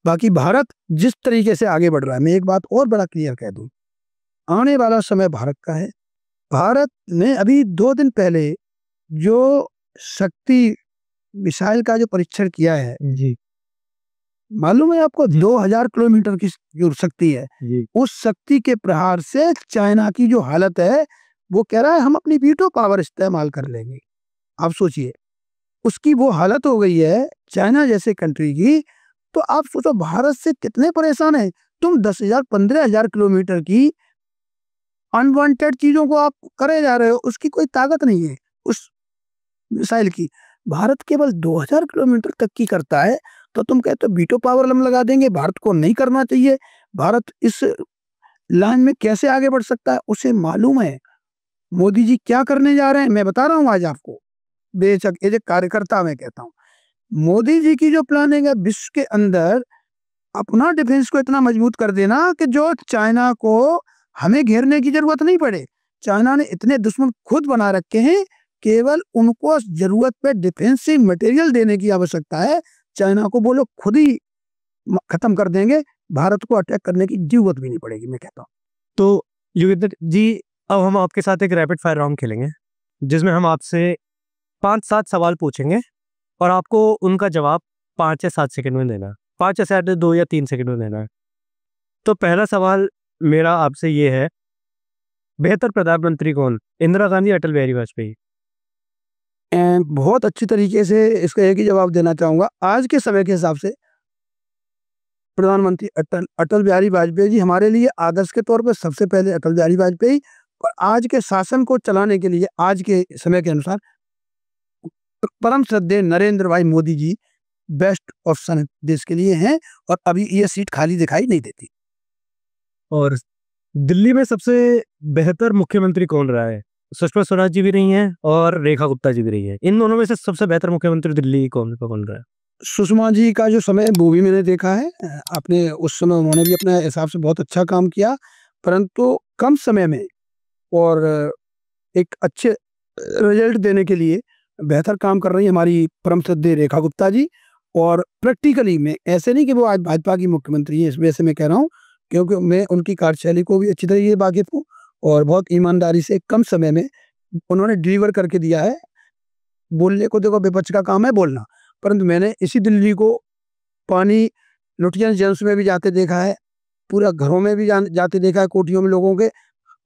[SPEAKER 1] बाकी भारत जिस तरीके से आगे बढ़ रहा है, मैं एक बात और बड़ा क्लियर कह दूँ, आने वाला समय भारत का है। भारत ने अभी 2 दिन पहले जो शक्ति मिसाइल का जो परीक्षण किया है,
[SPEAKER 2] जी,
[SPEAKER 1] मालूम है आपको 2000 किलोमीटर की जो शक्ति है,
[SPEAKER 2] जी।
[SPEAKER 1] उस शक्ति के प्रहार से चाइना की जो हालत है, वो कह रहा है हम अपनी वीटो पावर इस्तेमाल कर लेंगे। आप सोचिए, उसकी वो हालत हो गई है चाइना जैसे कंट्री की। तो आप सोचो भारत से कितने परेशान हैं। तुम 10,000 15,000 किलोमीटर की अनवांटेड चीजों को आप करे जा रहे हो, उसकी कोई ताकत नहीं है उस मिसाइल की। भारत केवल 2000 किलोमीटर तक की करता है, तो तुम कहते हो वीटो पावर हम लगा देंगे, भारत को नहीं करना चाहिए। भारत इस लाइन में कैसे आगे बढ़ सकता है, उसे मालूम है मोदी जी क्या करने जा रहे हैं। मैं बता रहा हूँ आज आपको, बेशक एज ए कार्यकर्ता मैं कहता हूँ, मोदी जी की जो प्लानिंग है विश्व के अंदर अपना डिफेंस को इतना मजबूत कर देना कि जो चाइना को हमें घेरने की जरूरत नहीं पड़े। चाइना ने इतने दुश्मन खुद बना रखे हैं, केवल उनको जरूरत पे डिफेंसिव मटेरियल देने की आवश्यकता है। चाइना को वो लोग खुद ही खत्म कर देंगे, भारत को अटैक करने की जरूरत भी नहीं पड़ेगी, मैं कहता हूँ।
[SPEAKER 2] तो योगेंद्र जी, अब हम आपके साथ एक रैपिड फायर राउंड खेलेंगे, जिसमें हम आपसे 5-7 सवाल पूछेंगे और आपको उनका जवाब 5 या 7 सेकंड में देना है। 5 या 7 2 या 3 सेकंड में देना है। तो पहला सवाल मेरा आपसे ये है, बेहतर प्रधानमंत्री कौन, इंदिरा गांधी, अटल बिहारी वाजपेयी?
[SPEAKER 1] बहुत अच्छी तरीके से इसका एक ही जवाब देना चाहूंगा। आज के समय के हिसाब से प्रधानमंत्री अटल बिहारी वाजपेयी जी हमारे लिए आदर्श के तौर पर सबसे पहले अटल बिहारी वाजपेयी, और आज के शासन को चलाने के लिए आज के समय के अनुसार परम श्रद्धेय नरेंद्र भाई मोदी जी बेस्ट ऑप्शन देश के लिए हैं, और अभी ये सीट खाली दिखाई नहीं देती।
[SPEAKER 2] और दिल्ली में सबसे बेहतर मुख्यमंत्री कौन रहा है? सुषमा स्वराज जी भी रही हैं और रेखा गुप्ता जी भी रही हैं। इन दोनों में से सबसे बेहतर मुख्यमंत्री दिल्ली कौन रहा है?
[SPEAKER 1] सुषमा जी का जो समय वो भी मैंने देखा है। आपने उस समय उन्होंने भी अपने हिसाब से बहुत अच्छा काम किया, परंतु कम समय में और एक अच्छे रिजल्ट देने के लिए बेहतर काम कर रही है हमारी परम श्रद्धेय रेखा गुप्ता जी। और प्रैक्टिकली में ऐसे नहीं कि वो आज भाजपा की मुख्यमंत्री है, इस वजह से मैं कह रहा हूँ, क्योंकि मैं उनकी कार्यशैली को भी अच्छी तरीके से वाकिफ हूँ और बहुत ईमानदारी से कम समय में उन्होंने डिलीवर करके दिया है। बोलने को देखो विपक्ष का काम है बोलना, परंतु मैंने इसी दिल्ली को पानी लुटियंस जेम्स में भी जाते देखा है, पूरा घरों में भी जाते देखा है, कोठियों में लोगों के।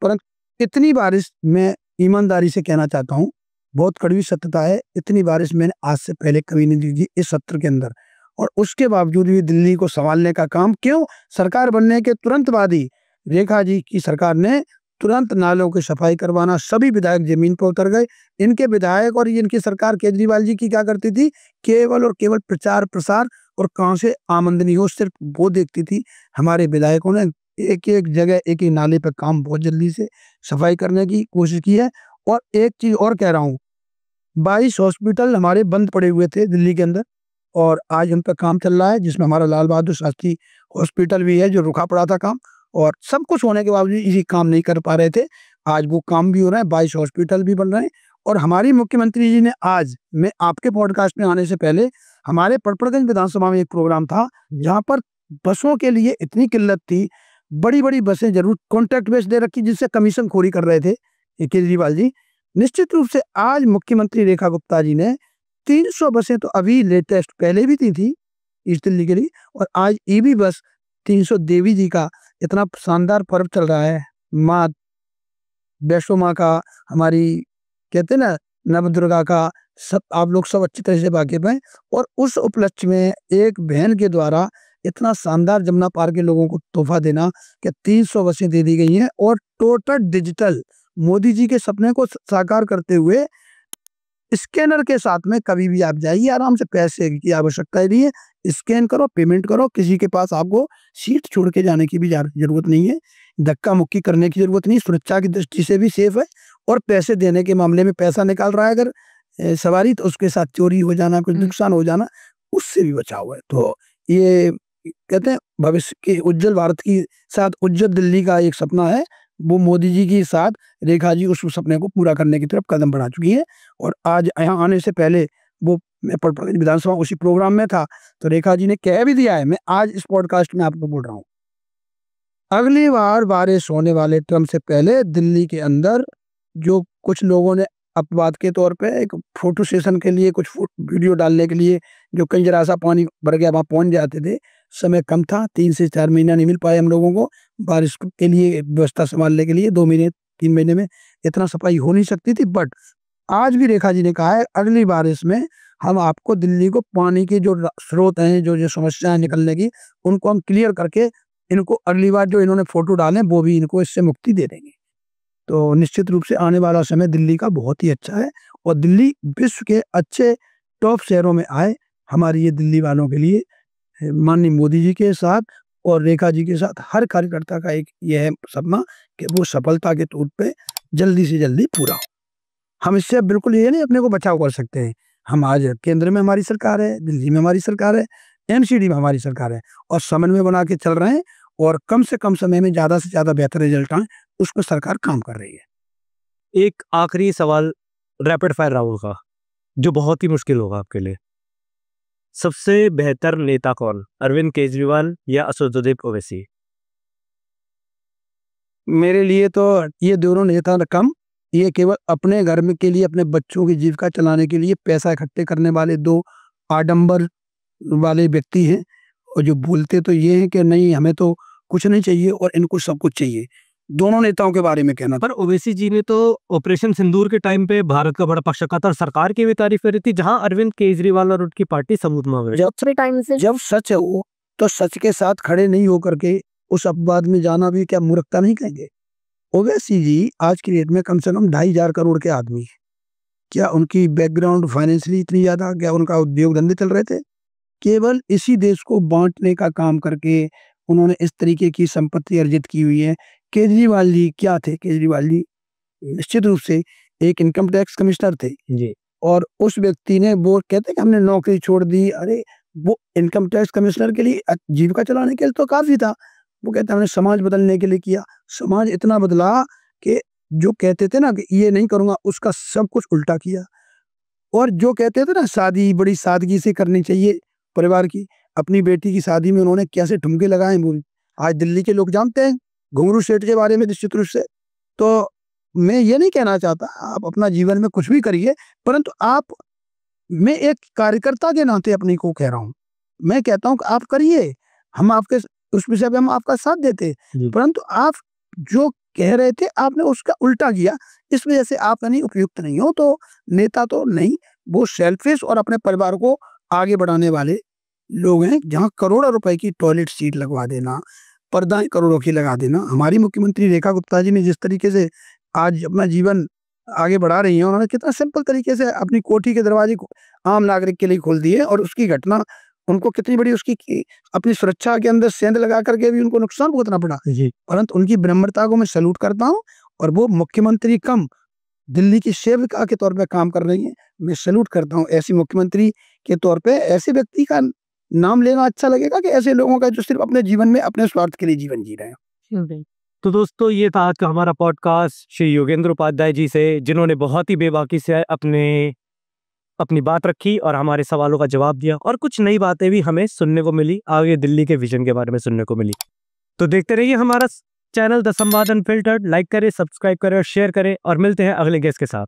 [SPEAKER 1] परंतु इतनी बारिश, मैं ईमानदारी से कहना चाहता हूँ, बहुत कड़वी सत्यता है, इतनी बारिश मैंने आज से पहले कभी नहीं दी थी इस सत्र के अंदर। और उसके बावजूद भी दिल्ली को संभालने का काम क्यों, सरकार बनने के तुरंत बाद ही रेखा जी की सरकार ने तुरंत नालों की सफाई करवाना, सभी विधायक जमीन पर उतर गए। इनके विधायक और इनकी सरकार केजरीवाल जी की क्या करती थी, केवल और केवल प्रचार प्रसार और कहाँ से आमदनी हो सिर्फ वो देखती थी। हमारे विधायकों ने एक-एक जगह, एक-एक नाले पे काम बहुत जल्दी से सफाई करने की कोशिश की है। और एक चीज़ और कह रहा हूँ, 22 हॉस्पिटल हमारे बंद पड़े हुए थे दिल्ली के अंदर और आज उन पे काम चल रहा है, जिसमें हमारा लाल बहादुर शास्त्री हॉस्पिटल भी है जो रुका पड़ा था काम। और सब कुछ होने के बावजूद इसी काम नहीं कर पा रहे थे। आज वो काम भी हो रहा है, 22 हॉस्पिटल भी बन रहे हैं। और हमारी मुख्यमंत्री जी ने आज, मैं आपके पॉडकास्ट में आने से पहले हमारे पड़पड़गंज विधानसभा में एक प्रोग्राम था, जहाँ पर बसों के लिए इतनी किल्लत थी, बड़ी-बड़ी बसें ज़रूर कॉन्ट्रैक्ट बेस दे रखी, जिससे कमीशनखोरी कर रहे थे ये केजरीवाल जी। निश्चित रूप से आज मुख्यमंत्री रेखा गुप्ता जी ने 300 बसें तो अभी लेटेस्ट पहले भी दी थी ईस्ट दिल्ली के लिए, और आज ईवी बस 300 देवी जी का इतना शानदार पर्व चल रहा है, माँ वैष्णो माँ का, हमारी कहते हैं ना नवदुर्गा का, सब आप लोग सब अच्छी तरह से वाकिफ हैं। और उस उपलक्ष्य में एक बहन के द्वारा इतना शानदार जमुना पार के लोगों को तोहफा देना कि 300 बसें दे दी गई हैं और टोटल डिजिटल मोदी जी के सपने को साकार करते हुए स्कैनर के साथ में कभी भी आप जाइए, आराम से, पैसे की आवश्यकता ही नहीं है, स्कैन करो, पेमेंट करो, किसी के पास आपको सीट छोड़ के जाने की भी जरूरत नहीं है, धक्का मुक्की करने की जरूरत नहीं, सुरक्षा की दृष्टि से भी सेफ है। और पैसे देने के मामले में पैसा निकाल रहा है अगर सवारी, तो उसके साथ चोरी हो जाना, कुछ नुकसान हो जाना, उससे भी बचाव है। तो ये कहते हैं भविष्य के उज्जवल भारत की साथ उज्जवल दिल्ली का एक सपना है, वो मोदी जी के साथ रेखा जी उस सपने को पूरा करने की तरफ कदम बढ़ा चुकी हैं। और आज यहाँ आने से पहले वो मैं पड़पड़गंज विधानसभा उसी प्रोग्राम में था, तो रेखा जी ने कह भी दिया है, मैं आज इस पॉडकास्ट में आपको बोल रहा हूँ, अगली बार बारिश होने वाले टर्म से पहले दिल्ली के अंदर जो कुछ लोगों ने अपवाद के तौर पे एक फोटो सेशन के लिए, कुछ वीडियो डालने के लिए, जो कई जरा सा पानी भर गया वहाँ पहुँच जाते थे, समय कम था, 3 से 4 महीना नहीं मिल पाए हम लोगों को बारिश के लिए व्यवस्था संभालने के लिए, 2 महीने 3 महीने में इतना सफाई हो नहीं सकती थी। बट आज भी रेखा जी ने कहा है, अगली बारिश में हम आपको दिल्ली को पानी के जो स्रोत हैं, जो समस्याएं निकलने की, उनको हम क्लियर करके इनको अगली बार जो इन्होंने फोटो डाले वो भी इनको इससे मुक्ति दे देंगे। तो निश्चित रूप से आने वाला समय दिल्ली का बहुत ही अच्छा है और दिल्ली विश्व के अच्छे टॉप शहरों में आए, हमारी ये दिल्ली वालों के लिए माननीय मोदी जी के साथ और रेखा जी के साथ हर कार्यकर्ता का एक यह है सपना कि वो सफलता के तौर पे जल्दी से जल्दी पूरा हो। हम इससे बिल्कुल ये नहीं अपने को बचाव कर सकते हैं। हम आज केंद्र में हमारी सरकार है, दिल्ली में हमारी सरकार है, एमसीडी में हमारी सरकार है और समन्वय बना के चल रहे हैं और कम से कम समय में ज़्यादा से ज़्यादा बेहतर रिजल्ट आए, उस पर सरकार काम कर रही है।
[SPEAKER 2] एक आखिरी सवाल रैपिड फायर राउंड का, जो बहुत ही मुश्किल होगा आपके लिए। सबसे बेहतर नेता कौन, अरविंद केजरीवाल या असदुद्दीन ओवैसी?
[SPEAKER 1] मेरे लिए तो ये दोनों नेता कम, ये केवल अपने घर में के लिए, अपने बच्चों की जीविका चलाने के लिए पैसा इकट्ठे करने वाले दो आडंबर वाले व्यक्ति हैं और जो बोलते तो ये हैं कि नहीं हमें तो कुछ नहीं चाहिए और इनको सब कुछ चाहिए। दोनों नेताओं के बारे में कहना।
[SPEAKER 2] पर ओवैसी जी ने तो ऑपरेशन सिंदूर के टाइम पे भारत का बड़ा पक्षकार था और सरकार की भी तारीफ कर रही थी, जहां अरविंद केजरीवाल और उनकी पार्टी सबूत में
[SPEAKER 1] जब सच है वो, तो सच के साथ खड़े नहीं होकर के उस अपवाद में जाना भी क्या मूर्खता नहीं कहेंगे? ओवैसी जी आज की डेट में कम से कम 2.5 करोड़ के आदमी है। क्या उनकी बैकग्राउंड फाइनेंशियली इतनी ज्यादा, क्या उनका उद्योग धंधे चल रहे थे? केवल इसी देश को बांटने का काम करके उन्होंने इस तरीके की संपत्ति अर्जित की हुई है। केजरीवाल जी क्या थे? केजरीवाल जी निश्चित रूप से एक इनकम टैक्स कमिश्नर थे
[SPEAKER 2] जी,
[SPEAKER 1] और उस व्यक्ति ने, वो कहते हैं कि हमने नौकरी छोड़ दी, अरे वो इनकम टैक्स कमिश्नर के लिए जीविका चलाने के लिए तो काफी था, वो कहते हमने समाज बदलने के लिए किया। समाज इतना बदला कि जो कहते थे ना कि ये नहीं करूंगा, उसका सब कुछ उल्टा किया। और जो कहते थे ना शादी बड़ी सादगी से करनी चाहिए परिवार की, अपनी बेटी की शादी में उन्होंने कैसे ठुमके लगाए वो आज दिल्ली के लोग जानते हैं, घुंगरू सेठ के बारे में निश्चित रूप से। तो मैं ये नहीं कहना चाहता आप अपना जीवन में कुछ भी करिए, परंतु आप, मैं एक कार्यकर्ता के नाते अपनी को कह रहा हूँ, मैं कहता हूँ कि आप करिए, हम आपके उस विषय पे हम आपका साथ देते, परंतु आप जो कह रहे थे आपने उसका उल्टा किया, इस वजह से आप नहीं उपयुक्त नहीं हो। तो नेता तो नहीं, वो सेल्फिश और अपने परिवार को आगे बढ़ाने वाले लोग हैं। जहाँ करोड़ों रुपए की टॉयलेट सीट लगवा देना, पर्दाएं करोड़ों की लगा देना, हमारी मुख्यमंत्री रेखा गुप्ता जी ने जिस तरीके से आज अपना जीवन आगे बढ़ा रही हैं, उन्होंने कितना सिंपल तरीके से अपनी कोठी के दरवाजे को आम नागरिक के लिए खोल दिए और उसकी घटना उनको कितनी बड़ी अपनी सुरक्षा के अंदर सेंध लगा करके भी उनको नुकसान भुगतना पड़ा, परंतु उनकी विनम्रता को मैं सैल्यूट करता हूँ। और वो मुख्यमंत्री कम दिल्ली की सेविका के तौर पे काम कर रही हैं, मैं सैल्यूट करता हूँ। ऐसी मुख्यमंत्री के तौर पे ऐसे व्यक्ति का नाम लेना अच्छा लगेगा कि ऐसे लोगों का जो सिर्फ अपने जीवन में अपने स्वार्थ के लिए जीवन जी रहे हैं।
[SPEAKER 2] तो दोस्तों, ये था आज का हमारा पॉडकास्ट श्री योगेंद्र उपाध्याय जी से, जिन्होंने बहुत ही बेबाकी से अपनी बात रखी और हमारे सवालों का जवाब दिया, और कुछ नई बातें भी हमें सुनने को मिली, आगे दिल्ली के विजन के बारे में सुनने को मिली। तो देखते रहिए हमारा चैनल द संवाद अनफिल्टर्ड। लाइक करें, सब्सक्राइब करें और शेयर करें, और मिलते हैं अगले गेस्ट के साथ।